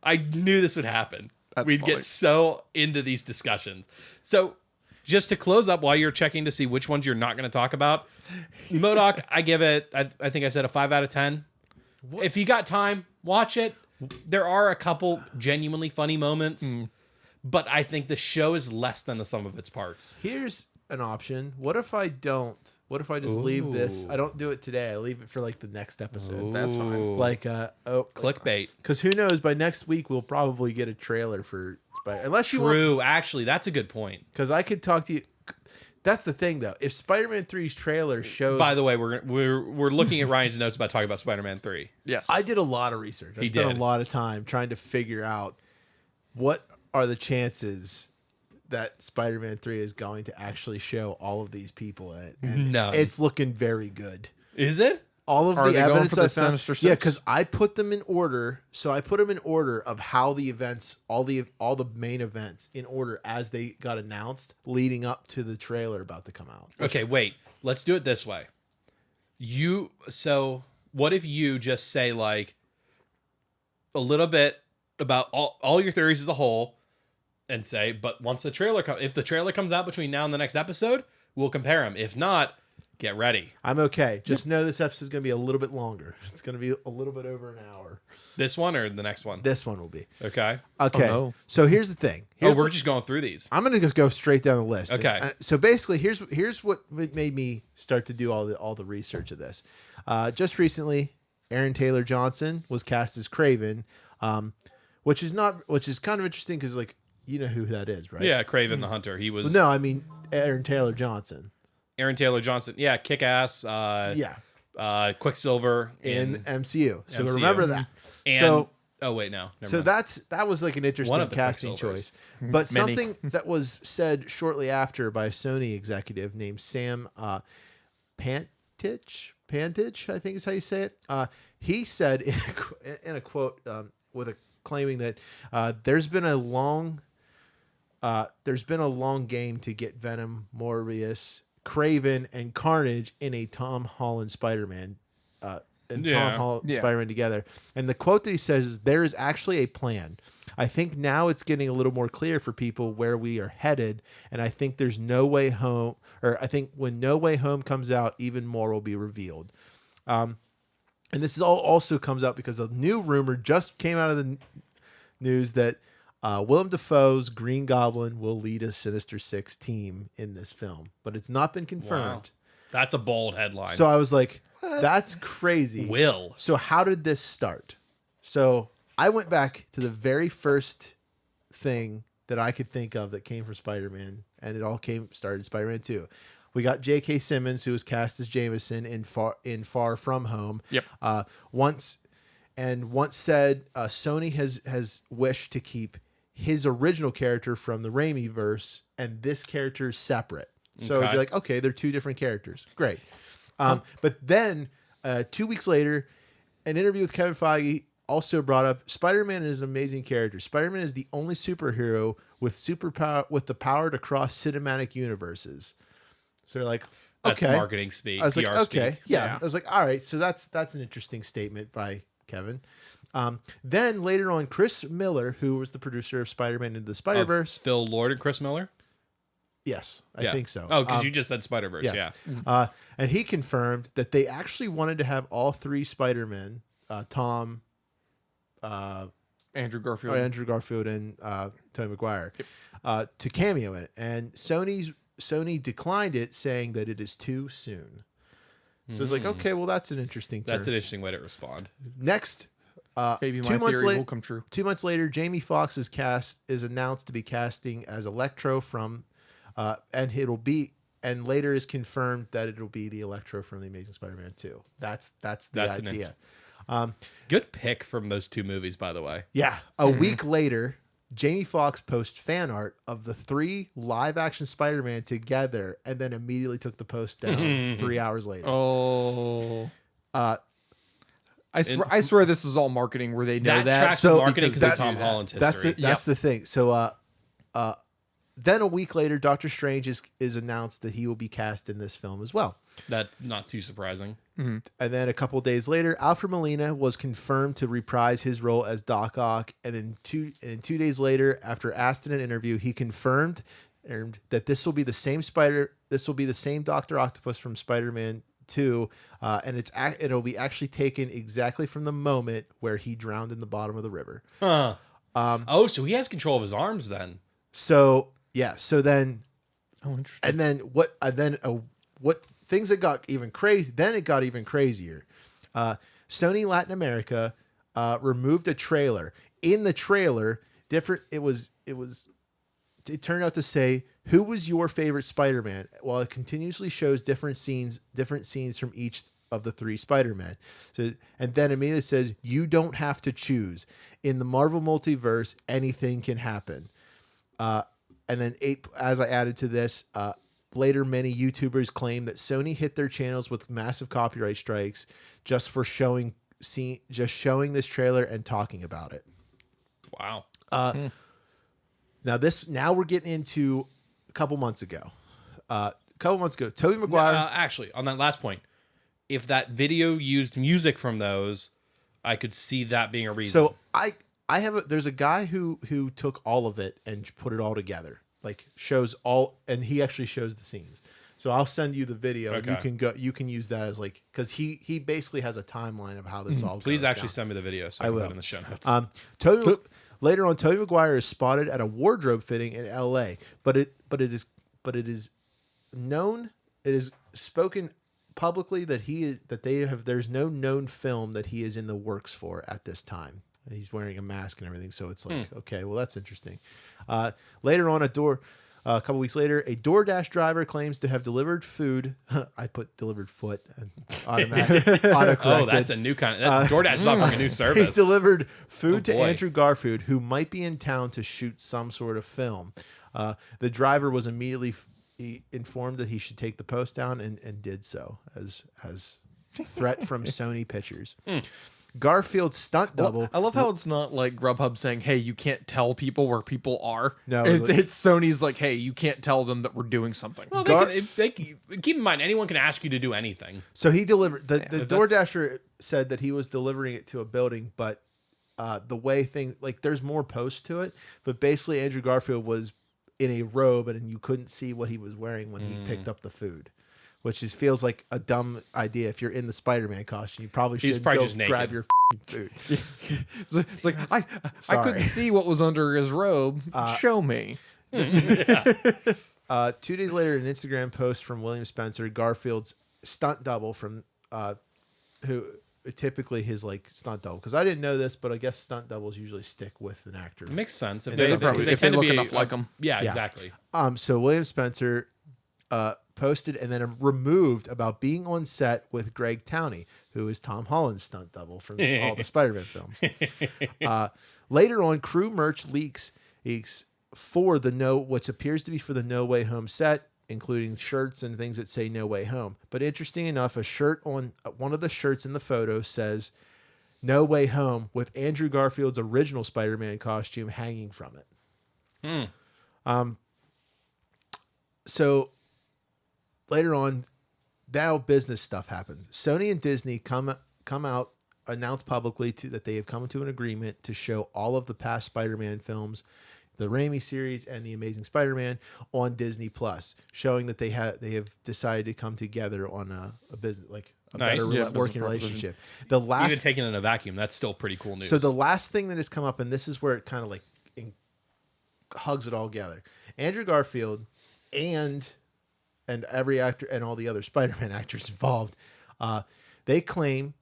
I knew this would happen. We'd funny. get so into these discussions. So, just to close up while you're checking to see which ones you're not going to talk about, M.O.D.O.K, I give it, I think I said a 5 out of 10. If you got time, watch it. There are a couple genuinely funny moments, but I think the show is less than the sum of its parts. here's an option. What if I don't? What if I just leave this? Ooh. I don't do it today. I leave it for like the next episode. That's fine. Ooh. Like Clickbait. because who knows? By next week we'll probably get a trailer for Spider. Unless you want, True. Actually, that's a good point. because I could talk to you. That's the thing though. If Spider-Man 3's trailer shows, By the way, we're looking at Ryan's notes about talking about Spider-Man 3. Yes. I did a lot of research. I He spent did. a lot of time trying to figure out what are the chances that Spider-Man 3 is going to actually show all of these people in it. And None. it's looking very good. Is it? all of Are the they going evidence for the I found. Sinister Yeah, Six? because I put them in order. So I put them in order of how the events, all the main events, in order as they got announced, leading up to the trailer about to come out. Okay, wait. Let's do it this way. So what if you just say like a little bit about all your theories as a whole, and say, but once the trailer if the trailer comes out between now and the next episode, we'll compare them. If not, get ready. I'm okay. Just know this episode's going to be a little bit longer. It's going to be a little bit over an hour. This one or the next one? This one will be. Okay. Okay. no. So here's the thing. We're just going through these. I'm going to go straight down the list. Okay. So basically, here's what made me start to do all the research of this. Just recently, Aaron Taylor Johnson was cast as Craven, which is kind of interesting because like you know who that is, right? Yeah, Kraven the Hunter. He was No, I mean Aaron Taylor Johnson. Aaron Taylor Johnson. Yeah, Kick Ass. Quicksilver In MCU. So MCU. remember that. And oh wait, no. Never mind. That was like an interesting of the casting Quicksilvers. choice. But Many. something that was said shortly after by a Sony executive named Sam Pantich, I think is how you say it. He said in a quote claiming that there's been a long game to get Venom, Morbius, Craven, and Carnage in a Tom Holland Spider-Man. Tom Holland Spider-Man together. And the quote that he says is, there is actually a plan. I think now it's getting a little more clear for people where we are headed. And I think there's No Way Home, or I think when No Way Home comes out, even more will be revealed. And this is also comes out because a new rumor just came out of the news that Willem Dafoe's Green Goblin will lead a Sinister Six team in this film, but it's not been confirmed. Wow. That's a bold headline. So I was like, that's crazy. Will. So how did this start? So I went back to the very first thing that I could think of that came from Spider-Man, and it all started Spider-Man 2. We got J.K. Simmons, who was cast as Jameson in Far From Home. Yep. Once said Sony has wished to keep his original character from the Raimi verse and this character separate. So Okay. you're like, okay, they're two different characters. Great. But then 2 weeks later, an interview with Kevin Feige also brought up Spider-Man is an amazing character. Spider-Man is the only superhero with the power to cross cinematic universes. So they're like, That's okay. marketing speak. I was like, PR okay, speak. yeah. I was like, all right. So that's an interesting statement by Kevin. Then later on, Chris Miller, who was the producer of Spider-Man Into the Spider-Verse. Phil Lord and Chris Miller? Yes, Yeah. I think so. Oh, because you just said Spider-Verse. yes. Yeah. And he confirmed that they actually wanted to have all three Spider-Men, Tom, Andrew Garfield. Andrew Garfield, and Tobey Maguire, to cameo in it. And Sony declined it, saying that it is too soon. So it's like, okay, well, that's an interesting turn. That's an interesting way to respond. Next, Maybe my 2 months theory later, will come true. 2 months later, Jamie Foxx is announced to be casting as Electro from, and later is confirmed that it'll be the Electro from the Amazing Spider-Man 2. That's the an idea. Good pick from those two movies, by the way. Yeah, a week later, Jamie Foxx posts fan art of the three live-action Spider-Man together, and then immediately took the post down 3 hours later. Oh. Uh, I swear this is all marketing where they know That that. tracks So- the marketing because of that- Tom Holland's history. That's the thing. So then a week later, Doctor Strange is announced that he will be cast in this film as well. That's not too surprising. And then a couple days later, Alfred Molina was confirmed to reprise his role as Doc Ock. And then 2 days later, after asked in an interview, he confirmed that this will be the same Dr. Octopus from Spider-Man 2, and it'll be actually taken exactly from the moment where he drowned in the bottom of the river. Huh. So he has control of his arms then. So yeah, so then Oh, interesting. and then what things that got even crazy? Then it got even crazier. Sony Latin America removed a trailer. In the trailer, it turned out to say, "Who was your favorite Spider-Man?" While it continuously shows different scenes from each of the three Spider-Men. So, and then immediately says, "You don't have to choose. In the Marvel multiverse, anything can happen." And then as I added to this, later, many YouTubers claim that Sony hit their channels with massive copyright strikes just for showing this trailer and talking about it. Wow. Now we're getting into a couple months ago. Tobey Maguire. Actually, on that last point, if that video used music from those, I could see that being a reason. So there's a guy who took all of it and put it all together, like and he actually shows the scenes. So I'll send you the video. Okay. And you can use that as like, because he basically has a timeline of how this all. Please goes actually down. send me the video so I I can will. put it in the show notes. Later on, Tobey Maguire is spotted at a wardrobe fitting in L.A., but it is known. It is spoken publicly that there's no known film that he is in the works for at this time. He's wearing a mask and everything, so it's like, okay, well, that's interesting. Later on, a couple weeks later, a DoorDash driver claims to have delivered food. I put delivered foot and autocorrected. Oh, that's a new kind of... DoorDash is offering a new service. He delivered food to boy. Andrew Garfield, who might be in town to shoot some sort of film. The driver was immediately informed that he should take the post down and did so as threat from Sony Pictures. Garfield's stunt double. Well, I love how it's not like Grubhub saying, "Hey, you can't tell people where people are." No, it's Sony's like, "Hey, you can't tell them that we're doing something." Well, keep in mind, anyone can ask you to do anything. So he delivered the that's- DoorDasher said that he was delivering it to a building, but the way things like there's more posts to it, but basically Andrew Garfield was in a robe and you couldn't see what he was wearing when he picked up the food, which feels like a dumb idea. If you're in the Spider-Man costume, you probably should go just naked. grab your food. It's like I couldn't see what was under his robe. Show me. 2 days later, an Instagram post from William Spencer, Garfield's stunt double from who typically his like stunt double, because I didn't know this, but I guess stunt doubles usually stick with an actor. It makes sense. If They they, probably- they if they tend to look be enough like 'em. Yeah, Yeah. exactly. So William Spencer posted and then removed about being on set with Greg Towney, who is Tom Holland's stunt double from all the Spider-Man films. Later on, crew merch leaks for which appears to be for the No Way Home set, including shirts and things that say No Way Home. But interesting enough, a shirt on one of the shirts in the photo says No Way Home with Andrew Garfield's original Spider-Man costume hanging from it. So later on, now business stuff happens. Sony and Disney come out, announce publicly that they have come to an agreement to show all of the past Spider-Man films, the Raimi series and the Amazing Spider-Man, on Disney Plus, showing that they have decided to come together on a business, like a Nice. better Yeah, working business relationship. The last Even taken in a vacuum, that's still pretty cool news. So the last thing that has come up, and this is where it kind of like hugs it all together. Andrew Garfield and every actor and all the other Spider-Man actors involved, they claim,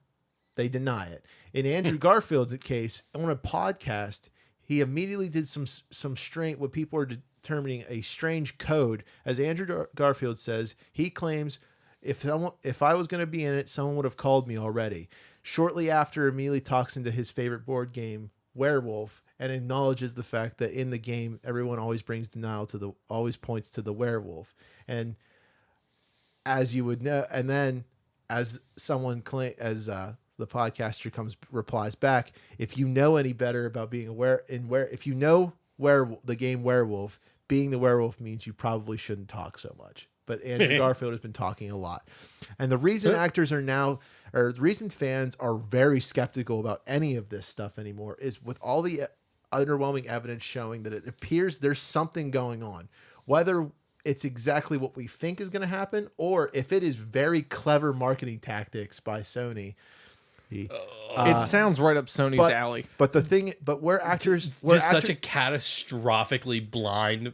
they deny it. In Andrew Garfield's case, on a podcast, he immediately did some strange, what people are determining a strange code. As Andrew Garfield says, he claims, if I was going to be in it, someone would have called me already. Shortly after, immediately talks into his favorite board game, Werewolf, and acknowledges the fact that in the game, everyone always brings denial always points to the werewolf. And as you would know, and then as someone the podcaster replies back, if you know any better about being if you know the game Werewolf, being the werewolf means you probably shouldn't talk so much. But Andrew Garfield has been talking a lot. And the reason the reason fans are very skeptical about any of this stuff anymore is with all the underwhelming evidence showing that it appears there's something going on. Whether it's exactly what we think is going to happen, or if it is very clever marketing tactics by Sony. It sounds right up Sony's alley. But we're such a catastrophically blind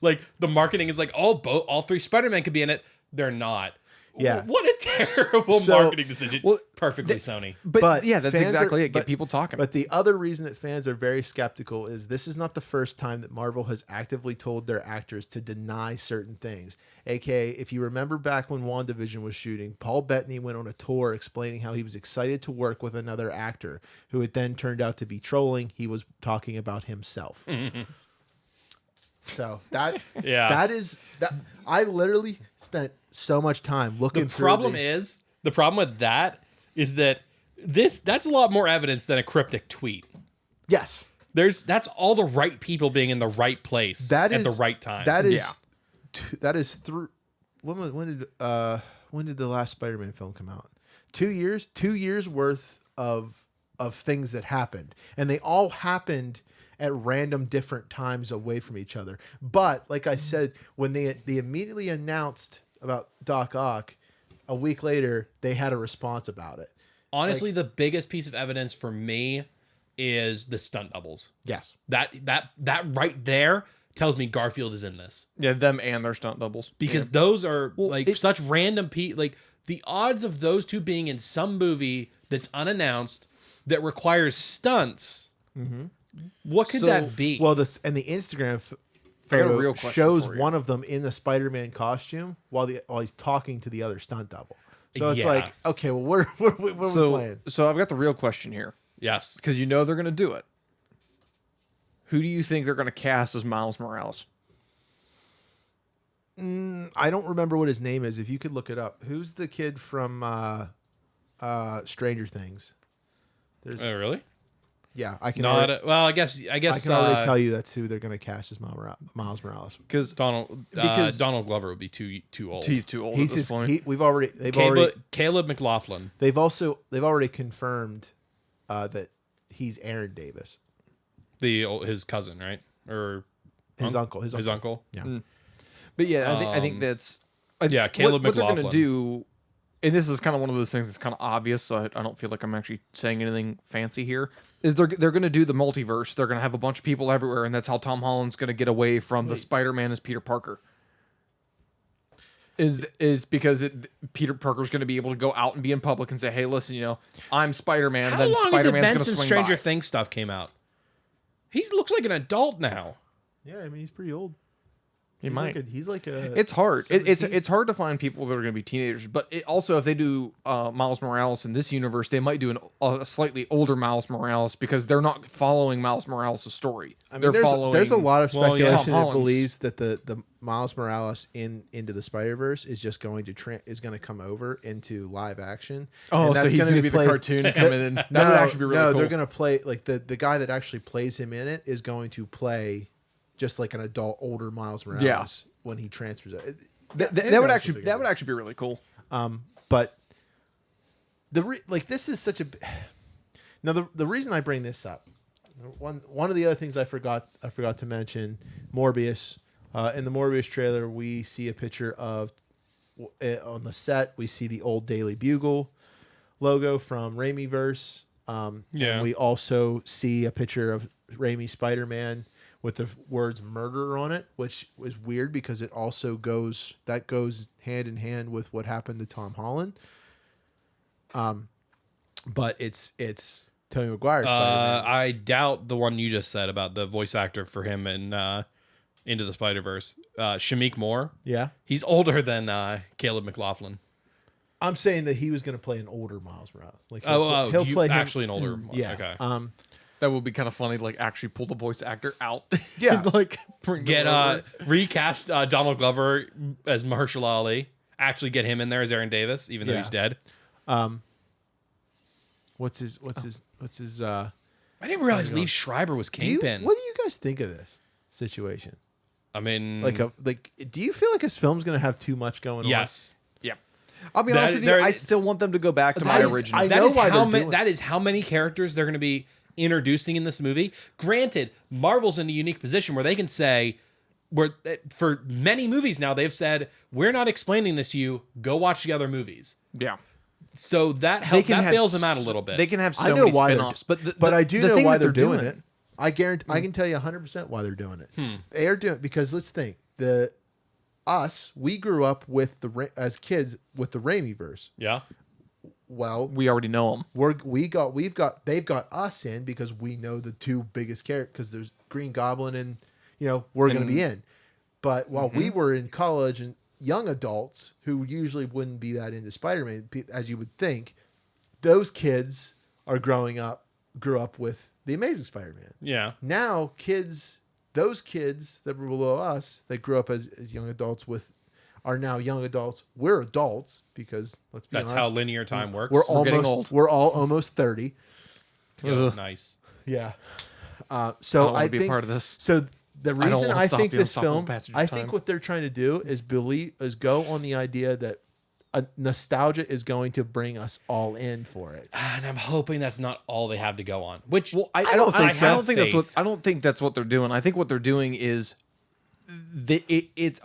like the marketing is like, all three Spider-Man could be in it. They're not. Yeah. What a terrible marketing decision. Well, Perfectly Sony. But yeah, that's fans exactly it. Get people talking. But the other reason that fans are very skeptical is this is not the first time that Marvel has actively told their actors to deny certain things. AKA, if you remember back when WandaVision was shooting, Paul Bettany went on a tour explaining how he was excited to work with another actor who it then turned out to be trolling. He was talking about himself. So that Yeah. that is that. I literally spent so much time looking. The problem with that is that that's a lot more evidence than a cryptic tweet. yes, That's all the right people being in the right place at the right time. That is that is through. When did the last Spider-Man film come out? 2 years. 2 years worth of things that happened, and they all happened at random different times away from each other. But like I said, when they immediately announced about Doc Ock, a week later they had a response about it. Honestly, the biggest piece of evidence for me is the stunt doubles. Yes. That right there tells me Garfield is in this. Yeah, them and their stunt doubles. Because those are such random like the odds of those two being in some movie that's unannounced that requires stunts. Mm-hmm. What could that be? Well, the Instagram got a photo real question shows for you. one of them in the Spider-Man costume while he's talking to the other stunt double. So it's Yeah. like, okay, well, what are we playing? So I've got the real question here Yes. because they're going to do it. Who do you think they're going to cast as Miles Morales? I don't remember what his name is. If you could look it up, who's the kid from Stranger Things? Oh, really? Yeah, I can. I guess I can already tell you that's who they're going to cast as Miles Morales. Because Donald Glover would be too old. he's too old at this point. Caleb McLaughlin. They've already confirmed that he's Aaron Davis, His cousin, right? Or his uncle. His uncle. Yeah. But yeah, I think that's Caleb what they're McLaughlin. going to do. And this is kind of one of those things that's kind of obvious, so I don't feel like I'm actually saying anything fancy here. Is they're going to do the multiverse? They're going to have a bunch of people everywhere, and that's how Tom Holland's going to get away from the Spider-Man as Peter Parker. Is because Peter Parker's going to be able to go out and be in public and say, "Hey, listen, I'm Spider-Man." How and then long has it Spider-Man's been going to since swing Stranger by. Things stuff came out? He looks like an adult now. Yeah, I mean he's pretty old. He might. He's like a. It's hard. 17. It's hard to find people that are going to be teenagers. But also, if they do Miles Morales in this universe, they might do a slightly older Miles Morales because they're not following Miles Morales' story. I mean, They're following. there's a lot of Tom speculation that Holland's- believes that the Miles Morales Into the Spider-Verse is just going to come over into live action. Oh, And so that's he's gonna going to be the played- cartoon coming in. That No, would actually be really no, cool. they're going to play like the guy that actually plays him in it is going to play just like an adult, older Miles Morales when he transfers it. That would actually be really cool. But this is such a. Now the reason I bring this up, one of the other things I forgot to mention, Morbius. In the Morbius trailer, we see a picture of on the set. We see the old Daily Bugle logo from Raimiverse. And we also see a picture of Raimi Spider-Man with the words "murder" on it, which was weird because it also goes hand in hand with what happened to Tom Holland. But it's Tobey Maguire's Spider-Man. I doubt the one you just said about the voice actor for him in Into the Spider-Verse. Shameik Moore. Yeah, He's older than Caleb McLaughlin. I'm saying that he was going to play an older Miles Morales. Like He'll play him. actually an older. Yeah. Okay. That would be kind of funny. Like actually pull the voice actor out. Yeah. and, like bring them over. Recast Donald Glover as Mahershala Ali. Actually get him in there as Aaron Davis, even though he's dead. What's his I didn't realize Lee Schreiber was Kingpin. What do you guys think of this situation? I mean, do you feel like his film's going to have too much going on? yes. Yeah. I'll be honest with you. I still want them to go back to my original. I know why they're doing That is how many characters they're going to be introducing in this movie. Granted, Marvel's in a unique position where they can say, for many movies now, they've said, we're not explaining this to you. Go watch the other movies. Yeah. So that bails them out a little bit. They can have so I know many why spin-offs, but I do know why they're doing it. it. I guarantee. I can tell you 100% why they're doing it. They're doing it because let's think we grew up with as kids with the Raimiverse. Yeah. Well, We already know them. they've got us in because we know the two biggest characters because there's Green Goblin and we're going to be in. But while we were in college and young adults who usually wouldn't be that into Spider-Man, as you would think, those kids grew up with the Amazing Spider-Man. Yeah. Now kids those kids that were below us that grew up as young adults are now young adults. We're adults because let's be That's honest. how linear time works. We're getting old. We're all almost 30. Yo, nice. Yeah. I So don't want I to be think a part of this. so. The don't reason wanna I stop think the this unstoppable film, passage of I time. think what they're trying to do is go on the idea that nostalgia is going to bring us all in for it. And I'm hoping that's not all they have to go on. Which I don't think so. I don't think that's what. faith. I don't think that's what they're doing. I think what they're doing is, it's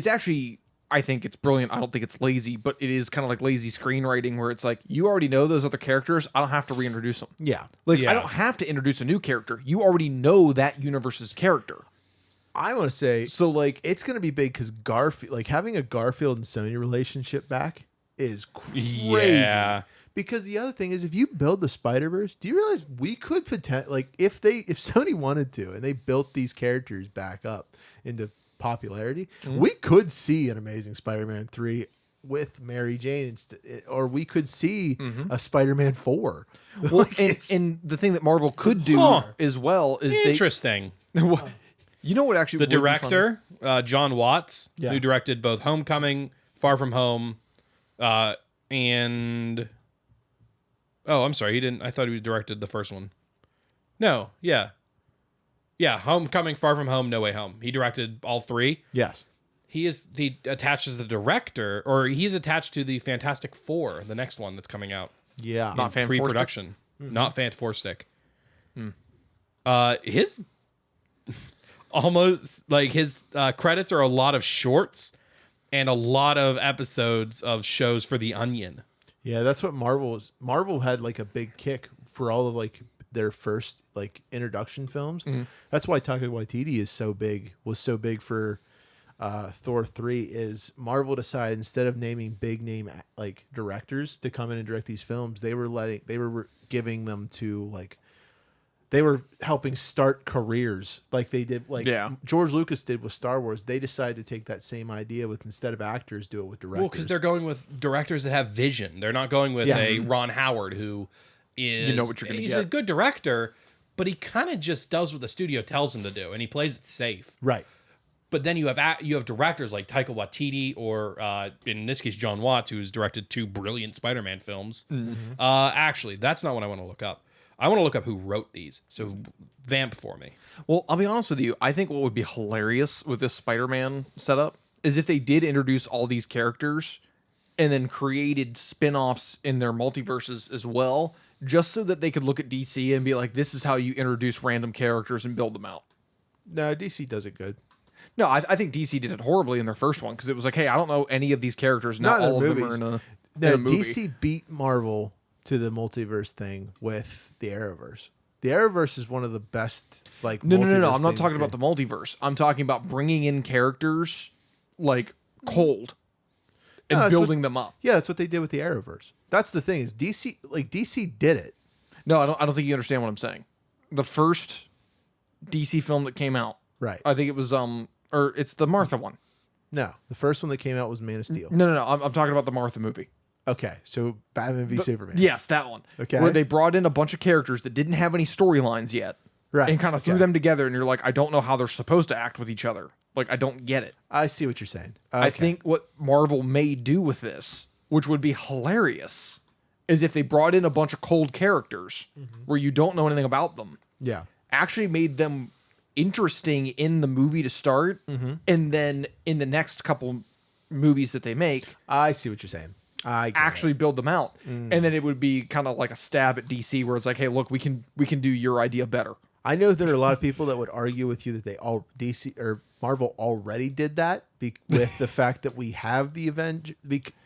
actually. I think it's brilliant. I don't think it's lazy, but it is kind of like lazy screenwriting where it's like you already know those other characters. I don't have to reintroduce them. Yeah. Like Yeah. I don't have to introduce a new character. You already know that universe's character. I want to say So like it's going to be big because Garfield, like having a Garfield and Sony relationship back is crazy. Yeah. Because the other thing is, if you build the Spider-Verse, do you realize we could if Sony wanted to and they built these characters back up into popularity, we could see an Amazing Spider-Man 3 with Mary Jane, or we could see a Spider-Man 4. well, and the thing that Marvel could do as well is Interesting. you know what actually The would be fun? director, John Watts, Yeah. who directed both Homecoming, Far From Home, and I'm sorry, he didn't. I thought he directed the first one. No, yeah, Homecoming, Far From Home, No Way Home. He directed all three. Yes. He attached as the director, or he's attached to the Fantastic Four, the next one that's coming out. Yeah. Not Fan Pre-production, not Fant Four Stick. His almost like his credits are a lot of shorts and a lot of episodes of shows for The Onion. Yeah, that's what Marvel had like a big kick for all of like their first like introduction films. That's why Taika Waititi was so big for Thor 3 is Marvel decided instead of naming big name like directors to come in and direct these films, they were giving them to like they were helping start careers like they did George Lucas did with Star Wars. They decided to take that same idea with instead of actors do it with directors. Well, because they're going with directors that have vision. They're not going with a Ron Howard who is what you're gonna he's get. a good director, but he kind of just does what the studio tells him to do, and he plays it safe. Right. But then you have directors like Taika Waititi or in this case John Watts, who's directed 2 brilliant Spider-Man films. Actually, that's not what I want to look up. I want to look up who wrote these. So vamp for me. Well, I'll be honest with you. I think what would be hilarious with this Spider-Man setup is if they did introduce all these characters and then created spin-offs in their multiverses as well, just so that they could look at DC and be like, this is how you introduce random characters and build them out. No, DC does it good. No, I think DC did it horribly in their first one because it was like, hey, I don't know any of these characters. Now Not in all their of them movies. are in No, a movie. DC beat Marvel to the multiverse thing with the Arrowverse. The Arrowverse is one of the best like No. multiverse I'm not things talking about the multiverse. I'm talking about bringing in characters like cold and No, that's building them up. Yeah, that's what they did with the Arrowverse. That's the thing is DC did it. No, I don't think you understand what I'm saying. The first DC film that came out, Right. I think it was or it's the Martha one. No, the first one that came out was Man of Steel. No. I'm talking about the Martha movie. Okay, so Batman v Superman. Yes, that one. Okay. Where they brought in a bunch of characters that didn't have any storylines yet. Right. And kind of threw okay. them together, and you're like, I don't know how they're supposed to act with each other. Like, I don't get it. I see what you're saying. Okay. I think what Marvel may do with this, which would be hilarious, is if they brought in a bunch of cold characters where you don't know anything about them, Yeah. actually made them interesting in the movie to start, and then in the next couple movies that they make, I see what you're saying. I get actually build them out. And then it would be kind of like a stab at DC where it's like, hey, look, we can do your idea better. I know there are a lot of people that would argue with you that they all DC or Marvel already did that with the fact that we have the Avengers.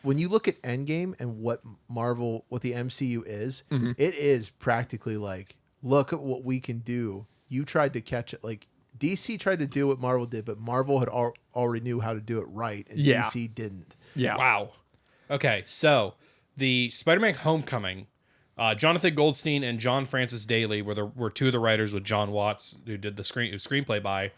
When you look at Endgame and what the MCU is, it is practically like, look at what we can do. You tried to catch it. Like DC tried to do what Marvel did, but Marvel had already knew how to do it right, and Yeah. DC didn't. Yeah. Wow. Okay, so the Spider-Man Homecoming, Jonathan Goldstein and John Francis Daly were 2 of the writers with John Watts, who did the screenplay by.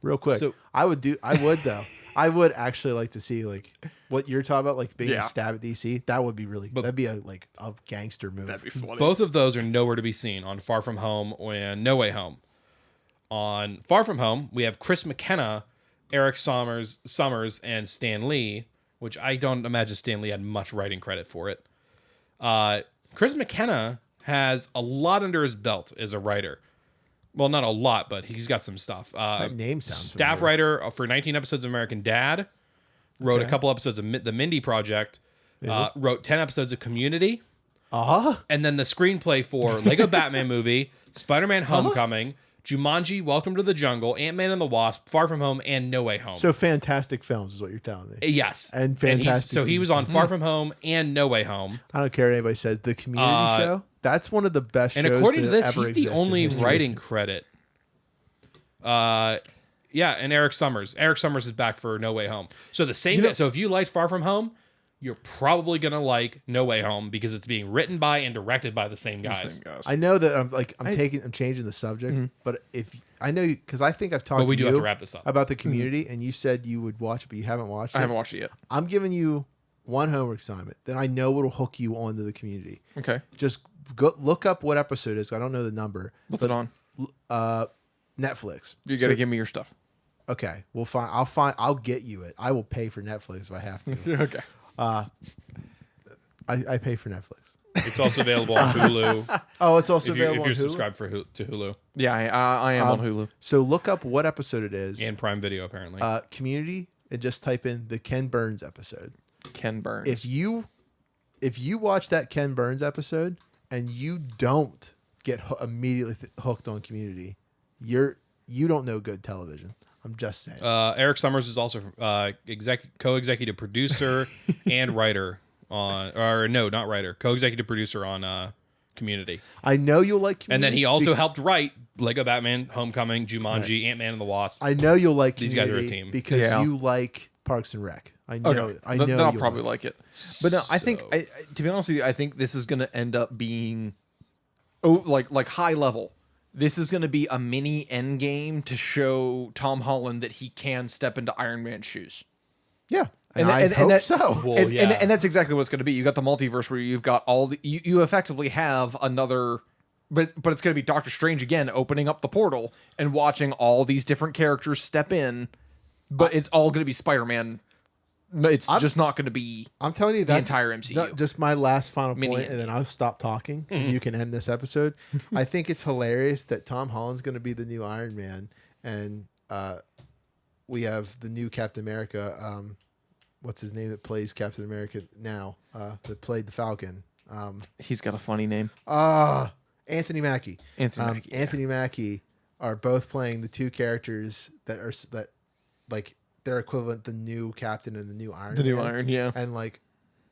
Real quick, So- I would though. I would actually like to see like what you're talking about, like being a stab at DC. That would be that'd be a gangster move. That'd be funny. Both of those are nowhere to be seen on Far From Home and No Way Home. On Far From Home, we have Chris McKenna, Eric Summers, and Stan Lee, which I don't imagine Stan Lee had much writing credit for it. Chris McKenna has a lot under his belt as a writer. Well, not a lot, but he's got some stuff. That name sounds staff familiar. writer for 19 episodes of American Dad. Wrote a couple episodes of The Mindy Project. Wrote 10 episodes of Community. And then the screenplay for Lego Batman movie, Spider-Man Homecoming, Jumanji, Welcome to the Jungle, Ant-Man and the Wasp, Far From Home, and No Way Home. So fantastic films is what you're telling me. Yes. And fantastic. So he was on Far From Home and No Way Home. I don't care what anybody says. The Community show, that's one of the best shows. And according to this, ever he's the exist in only history. writing credit. Yeah, and Eric Summers. Eric Summers is back for No Way Home. So the same. So if you liked Far From Home, you're probably gonna like No Way Home because it's being written by and directed by the same guys. I know that I'm changing the subject, but if I know because I think I've talked But we to do you have to wrap this up. about the Community, and you said you would watch it, but you haven't watched it. I haven't watched it yet. I'm giving you one homework assignment. Then I know it'll hook you onto the Community. Okay. Just go look up what episode it is. I don't know the number. What's it on? Netflix. You got to give me your stuff. Okay, we'll find. I'll get you it. I will pay for Netflix if I have to. Okay. I pay for Netflix. It's also available on Hulu. Oh, it's also if you're available on Hulu? subscribed to Hulu Yeah, I am on Hulu. So look up what episode it is. and Prime Video, apparently. Community, and just type in the Ken Burns episode. Ken Burns. If you watch that Ken Burns episode and you don't get immediately hooked on Community, you don't know good television. I'm just saying. Eric Summers is also co-executive producer and writer on, or no, not writer, co-executive producer on Community. I know you'll like Community. And then he also helped write Lego Batman, Homecoming, Jumanji, Ant-Man and the Wasp. I know you'll like These Community guys are a team. because you like Parks and Rec. I know. Okay. I know. Then I'll you'll probably like it. But no, I think, So- to be honest with you, I think this is going to end up being, like high level. This is going to be a mini end game to show Tom Holland that he can step into Iron Man's shoes. Yeah. And I hope that- so. Well, and that's exactly what it's going to be. You got the multiverse where you've got all the, you effectively have another, but it's going to be Doctor Strange again opening up the portal and watching all these different characters step in, but it's all going to be Spider-Man. It's just not going to be. I'm telling you, the that's entire MCU. Just my last final Mini point, and then I'll stop talking. And you can end this episode. I think it's hilarious that Tom Holland's going to be the new Iron Man, and we have the new Captain America. What's his name that plays Captain America now? That played the Falcon. He's got a funny name. Anthony Mackie. Anthony Mackie are both playing the two characters that like they're equivalent, the new Captain and the new Iron. The new Man. Iron, yeah. And like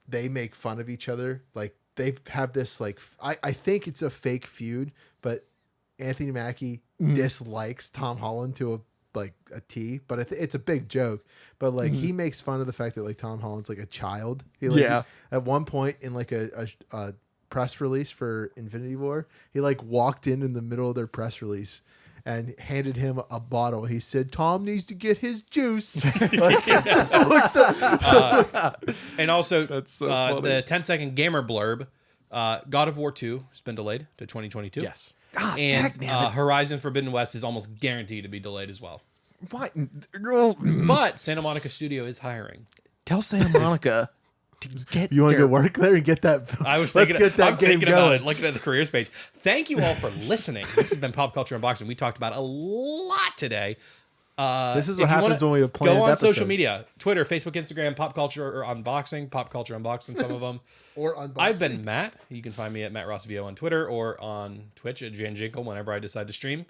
they make fun of each other. Like they have this like I think it's a fake feud, but Anthony Mackie dislikes Tom Holland to a T, but it's a big joke. But like he makes fun of the fact that like Tom Holland's like a child. He at one point in like a press release for Infinity War, he like walked in the middle of their press release and handed him a bottle. He said, "Tom needs to get his juice." Like, it just looks And also, That's so funny. the 10-second gamer blurb, God of War 2 has been delayed to 2022. yes. And Horizon Forbidden West is almost guaranteed to be delayed as well. What? Girl, But Santa Monica Studio is hiring. tell Santa Monica to get You want to their- go work there and get that? I was Let's thinking, get that I'm game thinking about going. it, looking at the careers page. Thank you all for listening. This has been Pop Culture Unboxing. We talked about a lot today. This is If what you happens wanna when we have planned go on episode. social media, Twitter, Facebook, Instagram, Pop Culture Unboxing, Pop Culture Unboxing, some of them. Or unboxing. I've been Matt. You can find me at Matt Rossvio on Twitter or on Twitch at Jan Jinkle whenever I decide to stream.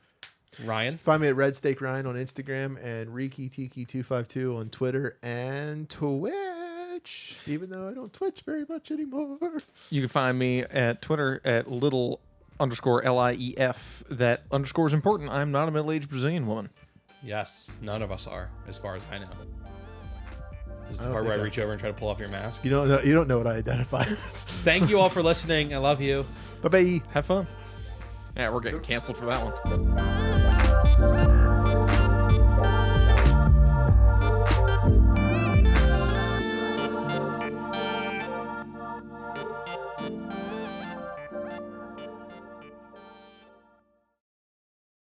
Ryan. Find me at Red Steak Ryan on Instagram and RikiTiki252 on Twitter and Twitch. Even though I don't Twitch very much anymore. You can find me at Twitter at little_LIEF. That underscore is important. I'm not a middle-aged Brazilian woman. Yes, none of us are, as far as I know. This is I the don't part where I think reach over and try to pull off your mask. You don't know what I identify as. Thank you all for listening. I love you. Bye bye. Have fun. Yeah, we're getting canceled for that one.